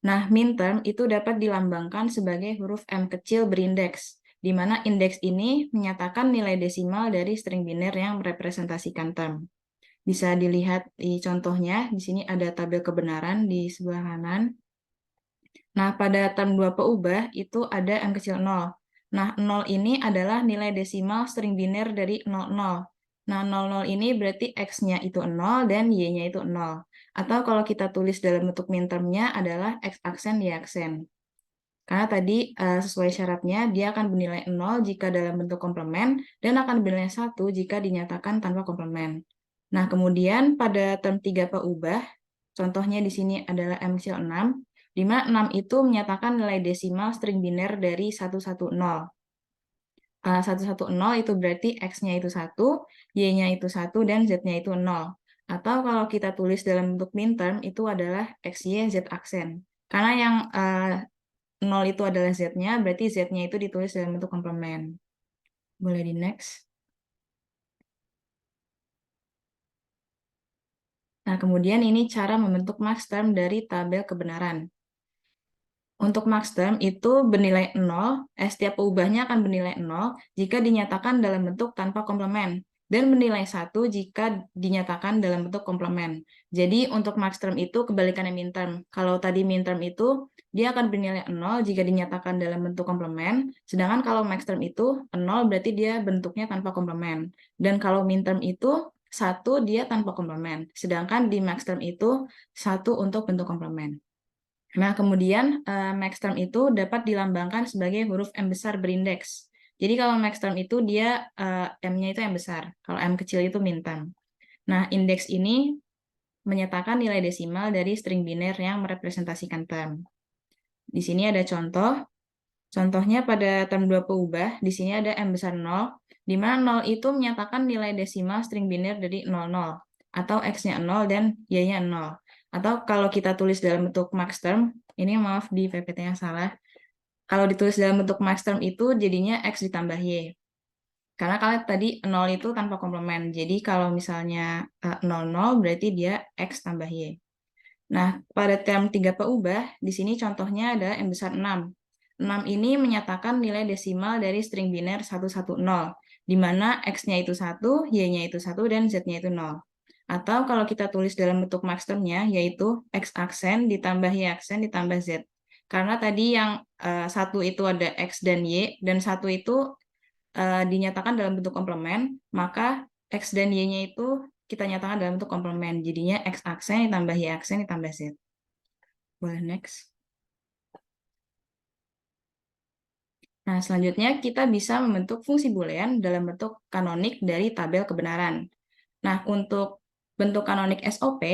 Nah, min term itu dapat dilambangkan sebagai huruf M kecil berindeks, di mana indeks ini menyatakan nilai desimal dari string biner yang merepresentasikan term. Bisa dilihat di contohnya, di sini ada tabel kebenaran di sebelah kanan. Nah, pada term 2 peubah itu ada M kecil 0. Nah, 0 ini adalah nilai desimal string biner dari 00. Nah, 00 ini berarti X-nya itu 0 dan Y-nya itu 0. Atau kalau kita tulis dalam bentuk min term-nya adalah X aksen, Y aksen. Karena tadi sesuai syaratnya, dia akan bernilai 0 jika dalam bentuk komplement, dan akan bernilai 1 jika dinyatakan tanpa komplement. Nah, kemudian pada term 3 peubah, contohnya di sini adalah M kecil 6, di mana 6 itu menyatakan nilai desimal string biner dari 110. 110 itu berarti X-nya itu 1, Y-nya itu 1, dan Z-nya itu 0. Atau kalau kita tulis dalam bentuk min term, itu adalah X, Y, Z aksen. Karena yang 0 itu adalah Z-nya, berarti Z-nya itu ditulis dalam bentuk komplement. Boleh di next. Nah, kemudian ini cara membentuk max term dari tabel kebenaran. Untuk max term itu bernilai 0, setiap peubahnya akan bernilai 0 jika dinyatakan dalam bentuk tanpa komplement, dan bernilai 1 jika dinyatakan dalam bentuk komplement. Jadi untuk max term itu kebalikannya min term. Kalau tadi min term itu dia akan bernilai 0 jika dinyatakan dalam bentuk komplement, sedangkan kalau max term itu 0 berarti dia bentuknya tanpa komplement. Dan kalau min term itu 1 dia tanpa komplement, sedangkan di max term itu 1 untuk bentuk komplement. Nah, kemudian max term itu dapat dilambangkan sebagai huruf M besar berindeks. Jadi kalau max term itu dia M-nya itu M besar, kalau M kecil itu min term. Nah, indeks ini menyatakan nilai desimal dari string biner yang merepresentasikan term. Di sini ada contoh. Contohnya pada term 2 peubah, di sini ada M besar 0, di mana 0 itu menyatakan nilai desimal string biner dari 00, atau X-nya 0 dan Y-nya 0. Atau kalau kita tulis dalam bentuk max term, ini maaf di PPT-nya salah. Kalau ditulis dalam bentuk max term itu jadinya X ditambah Y. Karena kalian tadi 0 itu tanpa komplement. Jadi kalau misalnya 00 berarti dia X tambah Y. Nah, pada term 3 peubah, di sini contohnya ada M besar 6. 6 ini menyatakan nilai desimal dari string biner 110, di mana X-nya itu 1, Y-nya itu 1, dan Z-nya itu 0. Atau kalau kita tulis dalam bentuk max term-nya, yaitu X aksen ditambah Y aksen ditambah Z. Karena tadi yang 1 itu ada X dan Y, dan 1 itu dinyatakan dalam bentuk komplement, maka X dan Y-nya itu kita nyatakan dalam bentuk komplement. Jadinya X aksen ditambah Y aksen ditambah Z. Boleh next. Nah, selanjutnya kita bisa membentuk fungsi boolean dalam bentuk kanonik dari tabel kebenaran. Nah, untuk bentuk kanonik SOP,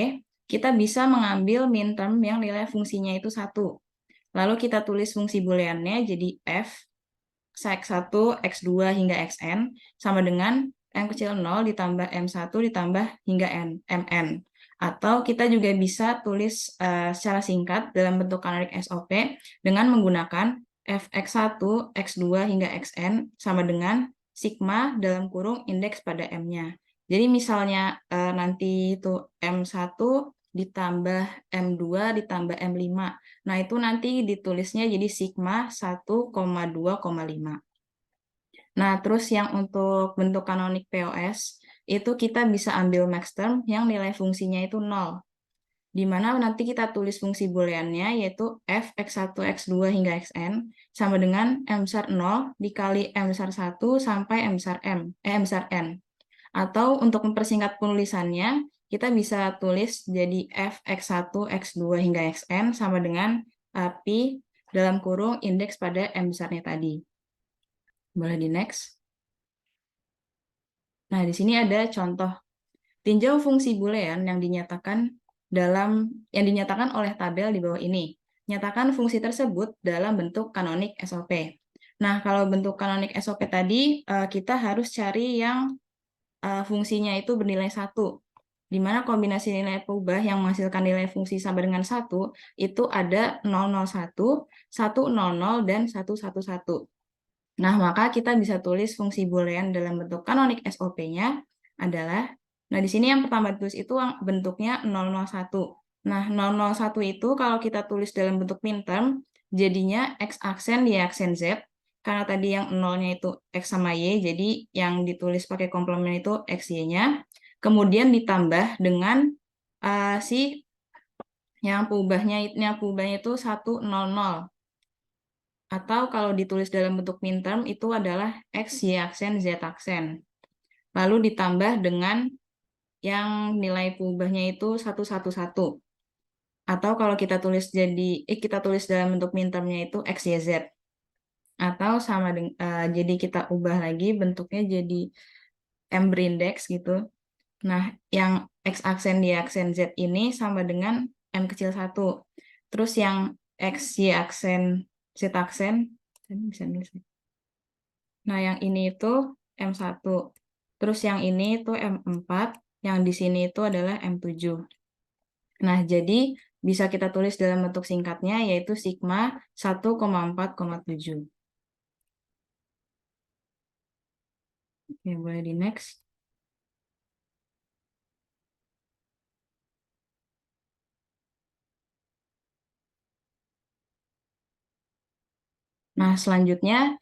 kita bisa mengambil min term yang nilai fungsinya itu 1. Lalu kita tulis fungsi booleannya jadi F X1, X2 hingga Xn sama dengan M kecil 0 ditambah M1 ditambah hingga Mn. Atau kita juga bisa tulis secara singkat dalam bentuk kanonik SOP dengan menggunakan Fx1, X2 hingga Xn sama dengan sigma dalam kurung indeks pada M-nya. Jadi misalnya nanti itu M1 ditambah M2 ditambah M5. Nah, itu nanti ditulisnya jadi sigma 1,2,5. Nah, terus yang untuk bentuk kanonik POS, itu kita bisa ambil max term yang nilai fungsinya itu 0. Di mana nanti kita tulis fungsi booleannya yaitu f x1, x2 hingga xn sama dengan m besar 0 dikali m besar 1 sampai m besar n. Atau untuk mempersingkat penulisannya, kita bisa tulis jadi f x1, x2 hingga xn sama dengan pi dalam kurung indeks pada m besarnya tadi. Boleh di next. Nah, di sini ada contoh. Tinjau fungsi boolean yang dinyatakan oleh tabel di bawah ini. Nyatakan fungsi tersebut dalam bentuk kanonik SOP. Nah, kalau bentuk kanonik SOP tadi, kita harus cari yang fungsinya itu bernilai 1. Di mana kombinasi nilai peubah yang menghasilkan nilai fungsi sama dengan 1, itu ada 001, 100, dan 111. Nah, maka kita bisa tulis fungsi boolean dalam bentuk kanonik SOP-nya adalah, nah di sini yang pertama ditulis itu bentuknya 001. Nah, 001 itu kalau kita tulis dalam bentuk min term, jadinya X aksen, Y aksen Z. Karena tadi yang 0-nya itu X sama Y, jadi yang ditulis pakai komplement itu X, Y-nya. Kemudian ditambah dengan si yang peubahnya itu 100. Atau kalau ditulis dalam bentuk min term itu adalah X, Y aksen, Z aksen. Lalu ditambah dengan yang nilai peubahnya itu 111. Atau kalau kita tulis dalam bentuk min termnya itu X, Y, Z. Atau sama dengan jadi kita ubah lagi bentuknya jadi M berindeks gitu. Nah, yang X aksen, Y aksen, Z ini sama dengan M kecil 1. Terus yang X, Y aksen, Z aksen, bisa nulis. Nah, yang ini itu M1. Terus yang ini itu M4, yang di sini itu adalah M7. Nah, jadi bisa kita tulis dalam bentuk singkatnya, yaitu sigma 1,4,7. Oke, boleh di next. Nah, selanjutnya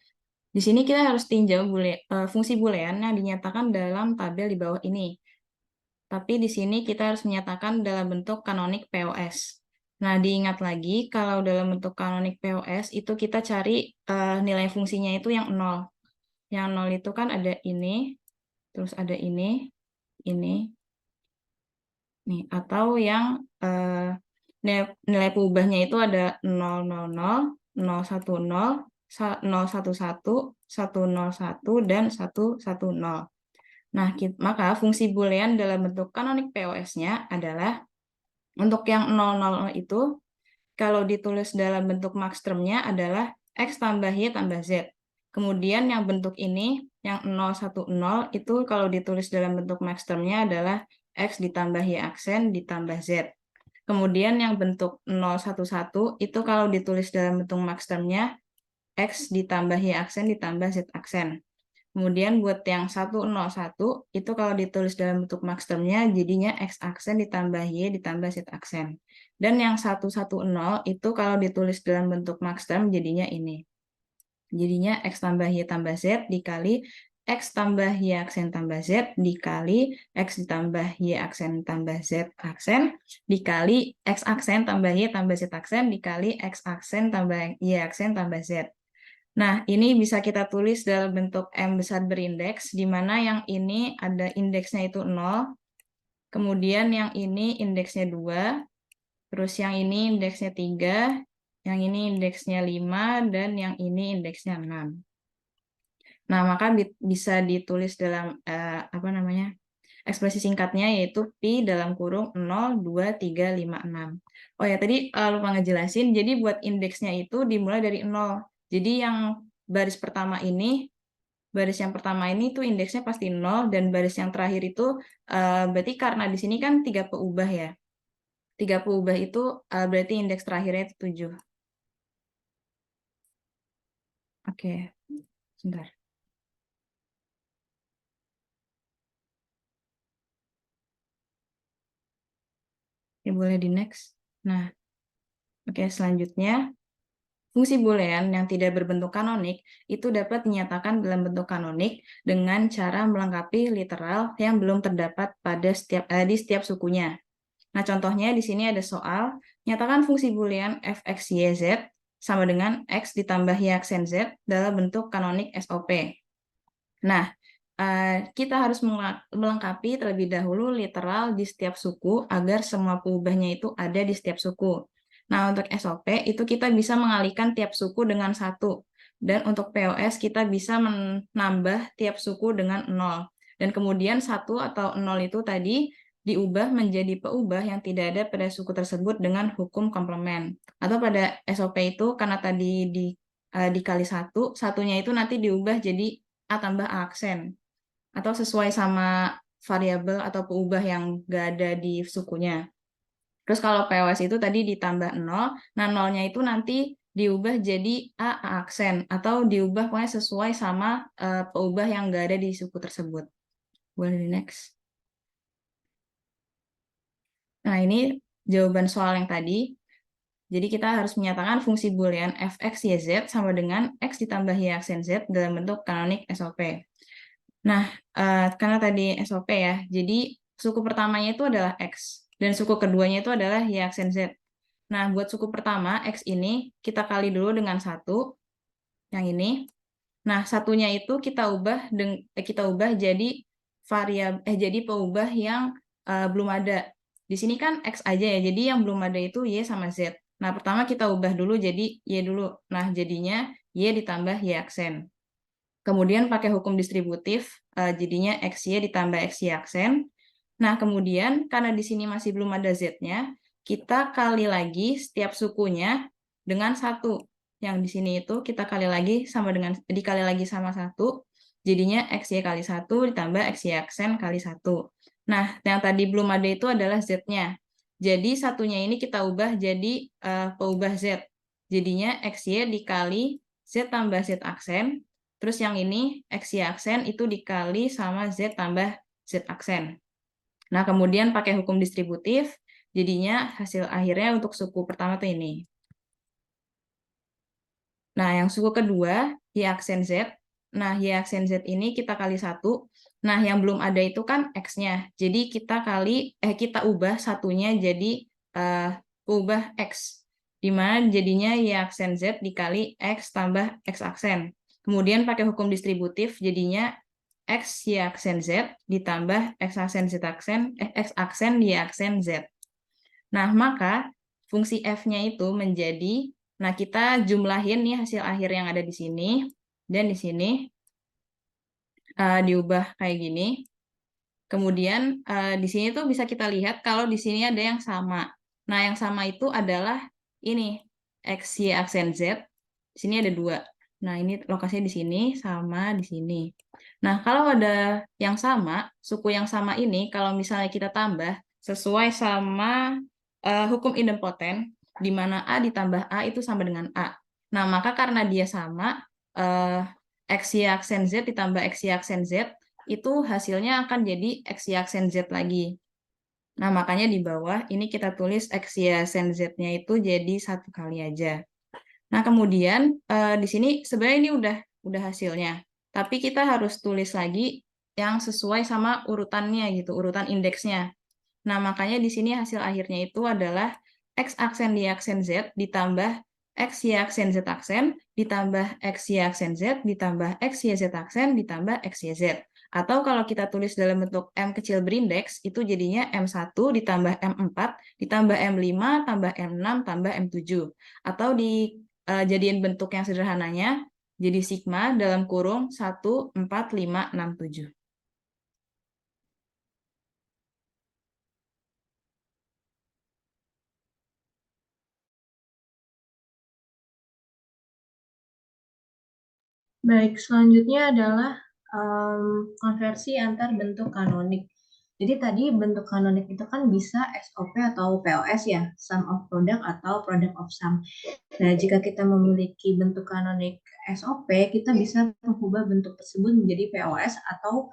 di sini kita harus tinjau fungsi boolean yang dinyatakan dalam tabel di bawah ini. Tapi di sini kita harus menyatakan dalam bentuk kanonik POS. Nah, diingat lagi kalau dalam bentuk kanonik POS itu kita cari nilai fungsinya itu yang 0. Yang 0 itu kan ada ini, terus ada ini, nih, atau yang nilai peubahnya itu ada 000, 010, 011, 101, dan 110. Nah, maka fungsi boolean dalam bentuk kanonik POS-nya adalah untuk yang 000 itu, kalau ditulis dalam bentuk max term-nya adalah X tambah Y tambah Z. Kemudian yang bentuk ini, yang 010 itu kalau ditulis dalam bentuk max term-nya adalah X ditambah Y aksen ditambah Z. Kemudian yang bentuk 011 itu kalau ditulis dalam bentuk max term-nya X ditambah Y aksen ditambah Z aksen. Kemudian buat yang 101 itu kalau ditulis dalam bentuk max term-nya jadinya X aksen ditambah Y ditambah Z aksen. Dan yang 110 itu kalau ditulis dalam bentuk max term jadinya ini. Jadinya X tambah Y tambah Z dikali X tambah Y aksen tambah Z dikali X ditambah Y aksen tambah Z aksen dikali X aksen tambah Y tambah Z aksen dikali X aksen tambah Y aksen tambah Z. Nah, ini bisa kita tulis dalam bentuk M besar berindeks, di mana yang ini ada indeksnya itu 0, kemudian yang ini indeksnya 2, terus yang ini indeksnya 3, yang ini indeksnya 5, dan yang ini indeksnya 6. Nah, maka bisa ditulis dalam ekspresi singkatnya yaitu Pi dalam kurung 0, 2, 3, 5, 6. Oh ya, tadi lupa ngejelasin, jadi buat indeksnya itu dimulai dari 0. Jadi yang baris pertama ini, baris yang pertama ini tuh indeksnya pasti 0, dan baris yang terakhir itu berarti karena di sini kan 3 peubah ya. 3 peubah itu berarti indeks terakhirnya itu 7. Oke, sebentar. Oke, boleh di next. Nah, oke, selanjutnya. Fungsi boolean yang tidak berbentuk kanonik itu dapat dinyatakan dalam bentuk kanonik dengan cara melengkapi literal yang belum terdapat pada di setiap sukunya. Nah, contohnya di sini ada soal, nyatakan fungsi boolean f(x,y,z) sama dengan x ditambah y aksen z dalam bentuk kanonik SOP. Nah, kita harus melengkapi terlebih dahulu literal di setiap suku agar semua peubahnya itu ada di setiap suku. Nah, untuk SOP itu kita bisa mengalihkan tiap suku dengan 1. Dan untuk POS kita bisa menambah tiap suku dengan 0. Dan kemudian 1 atau 0 itu tadi diubah menjadi peubah yang tidak ada pada suku tersebut dengan hukum komplement. Atau pada SOP itu karena tadi dikali 1, satunya itu nanti diubah jadi A tambah A aksen. Atau sesuai sama variabel atau peubah yang nggak ada di sukunya. Terus kalau POS itu tadi ditambah 0, nah 0-nya itu nanti diubah jadi A aksen, atau diubah pokoknya sesuai sama peubah yang nggak ada di suku tersebut. Boleh di next. Nah, ini jawaban soal yang tadi. Jadi kita harus menyatakan fungsi boolean f(x, y, z) sama dengan x ditambah y aksen z dalam bentuk kanonik SOP. Nah, karena tadi SOP ya, jadi suku pertamanya itu adalah X, dan suku keduanya itu adalah Y aksen Z. Nah, buat suku pertama, X ini, kita kali dulu dengan 1, yang ini. Nah, satunya itu kita ubah jadi jadi peubah yang belum ada. Di sini kan X aja ya, jadi yang belum ada itu Y sama Z. Nah, pertama kita ubah dulu jadi Y dulu. Nah, jadinya Y ditambah Y aksen. Kemudian pakai hukum distributif, jadinya XY ditambah XY aksen. Nah, kemudian karena di sini masih belum ada Z-nya, kita kali lagi setiap sukunya dengan 1. Yang di sini itu kita dikali lagi sama 1, jadinya XY kali 1 ditambah XY aksen kali 1. Nah, yang tadi belum ada itu adalah Z-nya. Jadi satunya ini kita ubah jadi peubah Z. Jadinya XY dikali Z tambah Z aksen. Terus yang ini XY aksen itu dikali sama Z tambah Z aksen. Nah, kemudian pakai hukum distributif, jadinya hasil akhirnya untuk suku pertama tuh ini. Nah, yang suku kedua, Y aksen Z. Nah, Y aksen Z ini kita kali 1. Nah, yang belum ada itu kan X-nya. Jadi kita ubah satunya jadi ubah X. Di mana jadinya Y aksen Z dikali X tambah X aksen. Kemudian pakai hukum distributif, jadinya X Y aksen Z ditambah X aksen Z aksen, X aksen Y aksen Z. Nah, maka fungsi F-nya itu menjadi, nah kita jumlahin nih hasil akhir yang ada di sini, dan di sini diubah kayak gini. Kemudian di sini tuh bisa kita lihat kalau di sini ada yang sama. Nah, yang sama itu adalah ini, X, Y aksen Z. Di sini ada 2. Nah, ini lokasinya di sini sama di sini. Nah, kalau ada yang sama, suku yang sama ini, kalau misalnya kita tambah sesuai sama hukum idempoten, di mana A ditambah A itu sama dengan A. Nah, maka karena dia sama, XY aksen Z ditambah XY aksen Z, itu hasilnya akan jadi XY aksen Z lagi. Nah, makanya di bawah ini kita tulis XY aksen Z-nya itu jadi 1 kali aja. Nah, kemudian di sini sebenarnya ini udah hasilnya. Tapi kita harus tulis lagi yang sesuai sama urutannya gitu, urutan indeksnya. Nah, makanya di sini hasil akhirnya itu adalah X aksen Y aksen Z ditambah X Y aksen Z aksen ditambah X Y aksen Z ditambah X Y Z aksen ditambah X Y Z. Atau kalau kita tulis dalam bentuk M kecil berindeks, itu jadinya M1 ditambah M4 ditambah M5 tambah M6 tambah M7. Atau dijadiin bentuk yang sederhananya, jadi sigma dalam kurung 1, 4, 5, 6, 7. Baik, selanjutnya adalah konversi antar bentuk kanonik. Jadi tadi bentuk kanonik itu kan bisa SOP atau POS ya, sum of product atau product of sum. Nah, jika kita memiliki bentuk kanonik SOP, kita bisa mengubah bentuk tersebut menjadi POS atau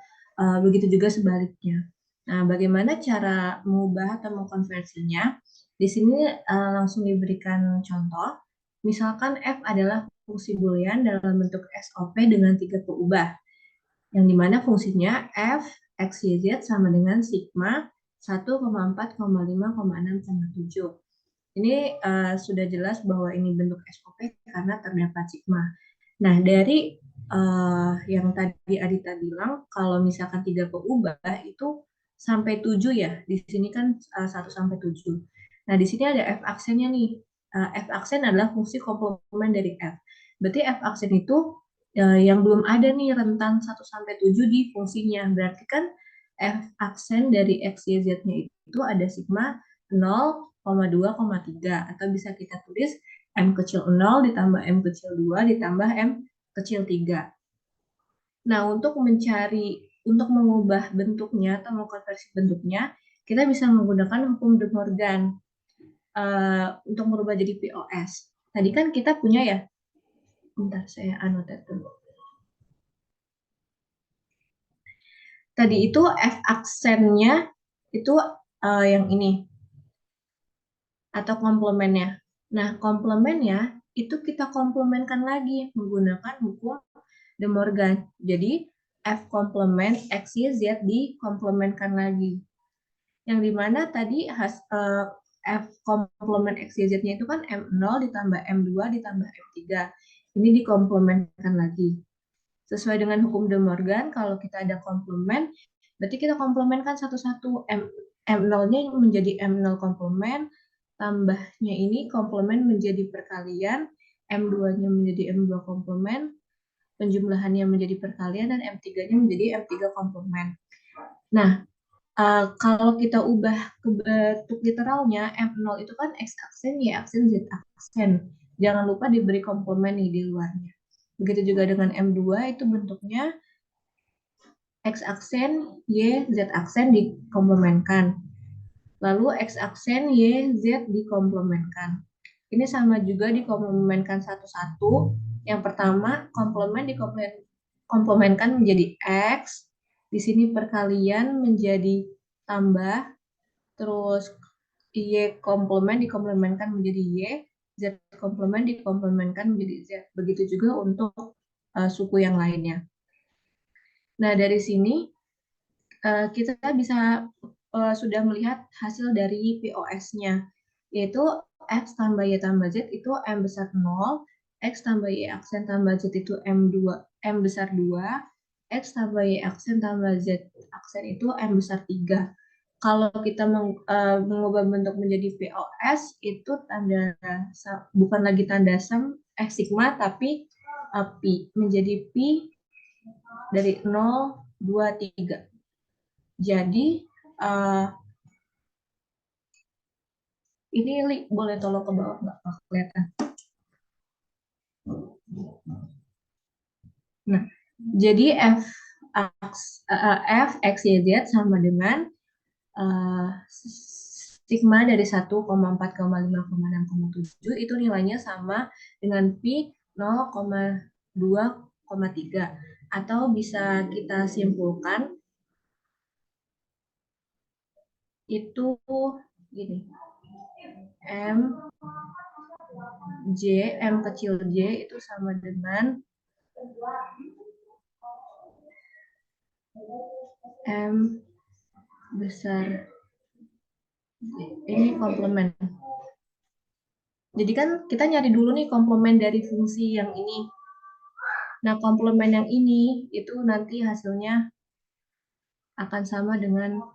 begitu juga sebaliknya. Nah, bagaimana cara mengubah atau mengkonversinya? Di sini langsung diberikan contoh. Misalkan F adalah fungsi boolean dalam bentuk SOP dengan 3 peubah, yang dimana fungsinya F, X, Y, Z sama dengan sigma 1,4,5,6,7. Ini sudah jelas bahwa ini bentuk SOP karena terdapat sigma. Nah, dari yang tadi Adita bilang, kalau misalkan 3 peubah itu sampai 7 ya, di sini kan 1 sampai 7. Nah, di sini ada F aksennya nih. F aksen adalah fungsi komplement dari F. Berarti F aksen itu yang belum ada nih rentan 1 sampai 7 di fungsinya. Berarti kan F aksen dari X, Y, Z-nya itu ada sigma 0,2,3. Atau bisa kita tulis M kecil 0 ditambah M kecil 2 ditambah M kecil 3. Nah, untuk mengubah bentuknya atau mengkonversi bentuknya, kita bisa menggunakan hukum De Morgan untuk merubah jadi POS. Tadi kan kita punya ya, bentar saya anotate dulu. Tadi itu F aksennya itu yang ini, atau komplemennya. Nah, komplemennya itu kita komplementkan lagi menggunakan hukum De Morgan. Jadi, F komplement X, Y, Z dikomplementkan lagi. Yang dimana tadi F komplement X, Y, Z-nya itu kan M0 ditambah M2 ditambah M3. Ini dikomplementkan lagi. Sesuai dengan hukum De Morgan, kalau kita ada komplement, berarti kita komplementkan satu-satu. M0-nya menjadi M0 komplement, tambahnya ini komplement menjadi perkalian, M2-nya menjadi M2 komplement, penjumlahannya menjadi perkalian, dan M3-nya menjadi M3 komplement. Nah, kalau kita ubah ke bentuk literalnya, M0 itu kan X aksen, Y aksen, Z aksen. Jangan lupa diberi komplement nih di luarnya. Begitu juga dengan M2 itu bentuknya X aksen, Y, Z aksen dikomplementkan. Lalu X aksen Y, Z dikomplementkan. Ini sama juga dikomplementkan satu-satu. Yang pertama, dikomplementkan menjadi X. Di sini perkalian menjadi tambah. Terus Y komplement dikomplementkan menjadi Y. Z komplement dikomplementkan menjadi Z. Begitu juga untuk suku yang lainnya. Nah, dari sini kita bisa sudah melihat hasil dari POS-nya, yaitu X tambah Y tambah Z itu M besar 0, X tambah Y aksen tambah Z itu M besar 2, X tambah Y aksen tambah Z aksen itu M besar 3. Kalau kita mengubah bentuk menjadi POS, itu tanda bukan lagi tanda sigma, tapi pi, menjadi pi dari 0, 2, 3. Jadi, ini Li, boleh tolong ke bawah nggak kelihatan? Nah, jadi F X, Y, Z sama dengan sigma dari 1,4,5,6,7 itu nilainya sama dengan pi 0,2,3. Atau bisa kita simpulkan itu gini. M kecil J itu sama dengan M besar J. Ini komplement. Jadi kan kita nyari dulu nih komplement dari fungsi yang ini. Nah, komplement yang ini itu nanti hasilnya akan sama dengan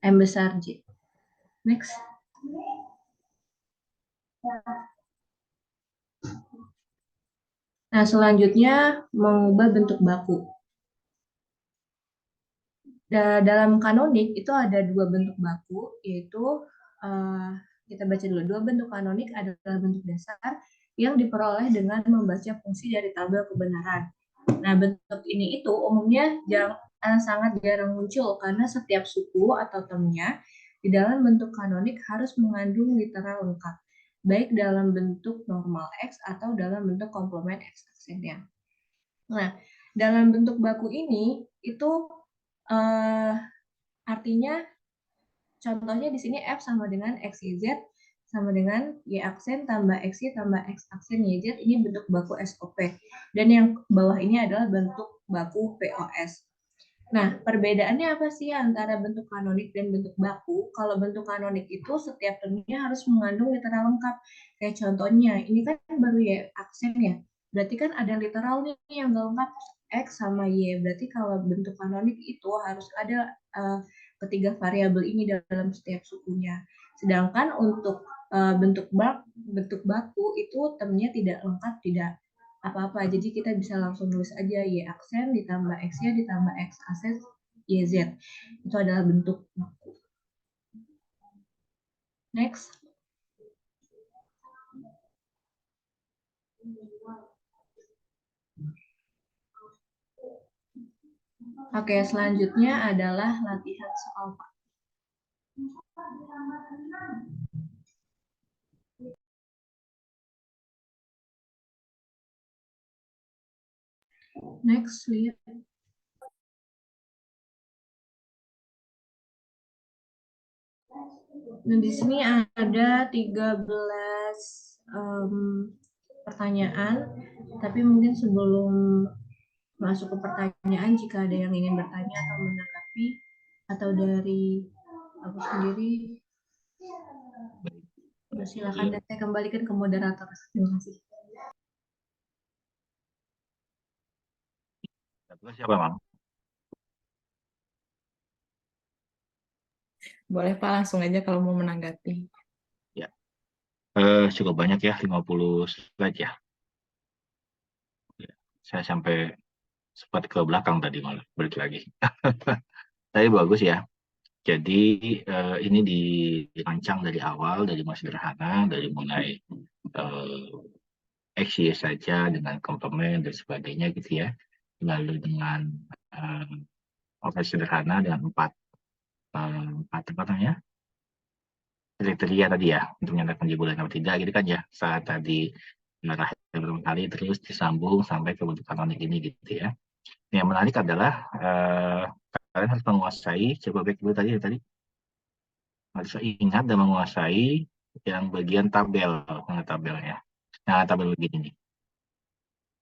M besar J. Next. Nah, selanjutnya mengubah bentuk baku. Dalam kanonik itu ada dua bentuk baku, yaitu kita baca dulu. Dua bentuk kanonik adalah bentuk dasar yang diperoleh dengan membaca fungsi dari tabel kebenaran. Nah, bentuk ini itu umumnya sangat jarang muncul karena setiap suku atau termnya di dalam bentuk kanonik harus mengandung literal lengkap, baik dalam bentuk normal X atau dalam bentuk komplement X aksennya. Nah, dalam bentuk baku ini itu artinya contohnya di sini F sama dengan XYZ sama dengan Y aksen tambah XY tambah X aksen YZ, ini bentuk baku SOP. Dan yang bawah ini adalah bentuk baku POS. Nah, perbedaannya apa sih antara bentuk kanonik dan bentuk baku? Kalau bentuk kanonik itu setiap termnya harus mengandung literal lengkap. Kayak contohnya, ini kan baru Y aksen ya. Berarti kan ada literal nih yang lengkap, X sama Y. Berarti kalau bentuk kanonik itu harus ada ketiga variabel ini dalam setiap sukunya. Sedangkan untuk bentuk baku itu termnya tidak lengkap, tidak apa-apa. Jadi kita bisa langsung nulis aja Y aksen ditambah X-nya ditambah X aksen YZ. Itu adalah bentuk baku. Next. Oke, selanjutnya adalah latihan soal Pak. Next, lihat. Nah, di sini ada 13 pertanyaan, tapi mungkin sebelum masuk ke pertanyaan, jika ada yang ingin bertanya atau menanggapi, atau dari aku sendiri, silakan dan saya kembalikan ke moderator. Terima kasih. Siapa, Mam? Boleh Pak, langsung aja kalau mau menanggapi. Ya. Cukup banyak ya, 50 slide ya. Saya sampai sempat ke belakang tadi malah, balik lagi. Tapi bagus ya. Jadi ini dirancang dari awal, dari masih sederhana, dari mulai XY saja dengan komplement dan sebagainya gitu ya. Lalu dengan operasi sederhana dengan 4 apa namanya, kriteria tadi ya untuk menyatakan dia bulan atau tidak gitu kan ya, saat tadi mengarah pertama kali terus disambung sampai ke bentuk kanonik ini gitu ya. Yang menarik adalah kalian harus menguasai, coba back dulu tadi harus ingat dan menguasai yang bagian tabel, tabelnya. Nah, tabel begini nih.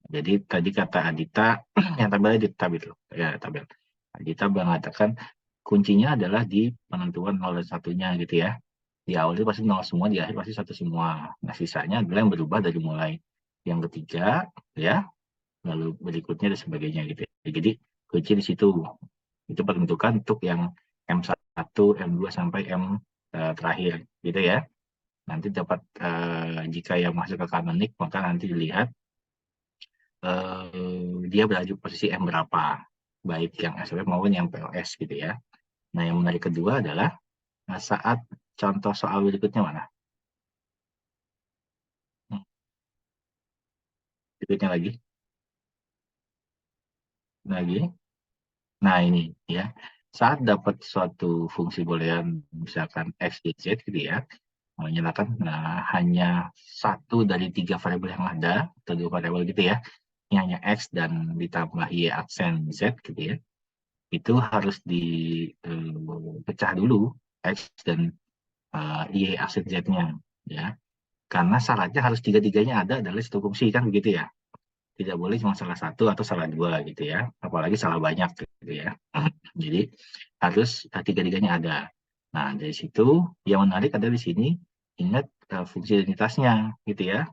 Jadi tadi kata Adita, yang tabelnya di tab itu, ya tabel. Adita mengatakan kuncinya adalah di penentuan 0 dan 1-nya gitu ya. Di awal itu pasti 0 semua, di akhir pasti 1 semua. Nah, sisanya adalah yang berubah dari mulai yang ketiga, ya, lalu berikutnya dan sebagainya gitu ya. Jadi kunci di situ. Itu penentukan untuk yang M1, M2 sampai M terakhir gitu ya. Nanti dapat jika yang masuk ke kanonik maka nanti dilihat dia berada di posisi M berapa, baik yang SWF maupun yang POS gitu ya. Nah, yang menarik kedua adalah saat contoh soal berikutnya mana? Berikutnya lagi. Nah, ini ya. Saat dapat suatu fungsi boolean misalkan X, Y, Z gitu ya, menyatakan hanya satu dari 3 variabel yang ada, atau 2 variabel gitu ya, ini hanya X dan ditambah Y aksen Z gitu ya, itu harus dipecah dulu X dan Y aksen Z-nya ya. Karena syaratnya harus tiga-tiganya ada adalah satu fungsi kan begitu ya. Tidak boleh cuma salah satu atau salah dua gitu ya. Apalagi salah banyak gitu ya. Jadi harus tiga-tiganya ada. Nah, dari situ yang menarik ada di sini, ingat fungsi identitasnya gitu ya.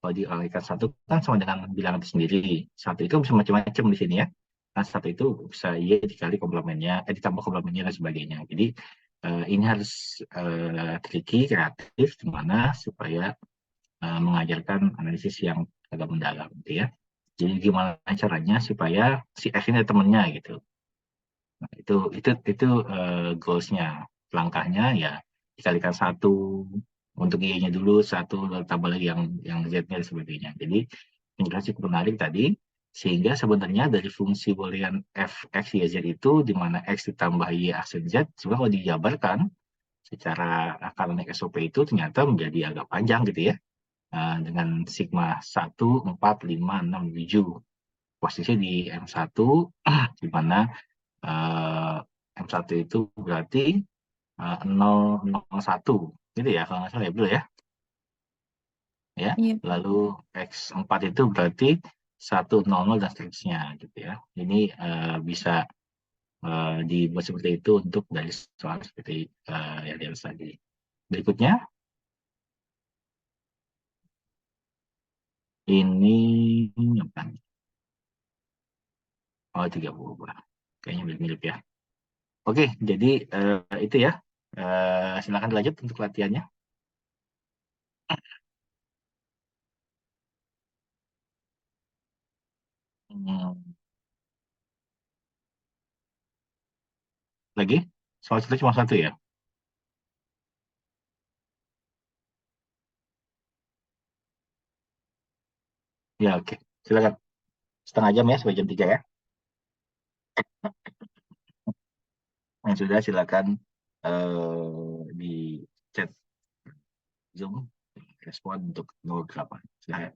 Kalau dikalikan satu kan sama dengan bilangan itu sendiri. Satu itu bisa macam-macam di sini ya. Nah, satu itu bisa Y dikali komplemennya, ditambah komplemennya dan sebagainya. Jadi ini harus tricky, kreatif, gimana supaya mengajarkan analisis yang agak mendalam gitu ya. Jadi gimana caranya supaya si F ini ada temennya gitu. Nah, itu goals-nya. Langkahnya ya dikalikan satu untuk Y-nya dulu, satu tambah lagi yang Z-nya dan sebagainya. Jadi penjelasan cukup menarik tadi, sehingga sebenarnya dari fungsi boolean f, x, y, z itu di mana x ditambah y aksen z, juga kalau dijabarkan secara kanonik SOP itu ternyata menjadi agak panjang gitu ya. Dengan sigma 1, 4, 5, 6, 7. Posisi di M1, di mana M1 itu berarti 0, 0, 1. Gitu ya, kalau nggak salah ya, betul ya? Ya. Iya. Lalu X4 itu berarti 1, 0, 0, dan seterusnya. Gitu ya. Ini bisa dibuat seperti itu untuk dari soal seperti yang di atas tadi. Berikutnya, ini apa? Oh, 30. Kayaknya mirip-mirip ya. Oke, jadi itu ya. Silakan lanjut untuk latihannya. Lagi? Soal itu cuma satu ya? Ya, oke. Silakan. Setengah jam ya, sampai jam 3 ya. Yang sudah silakan di chat Zoom respon untuk 08. Silakan.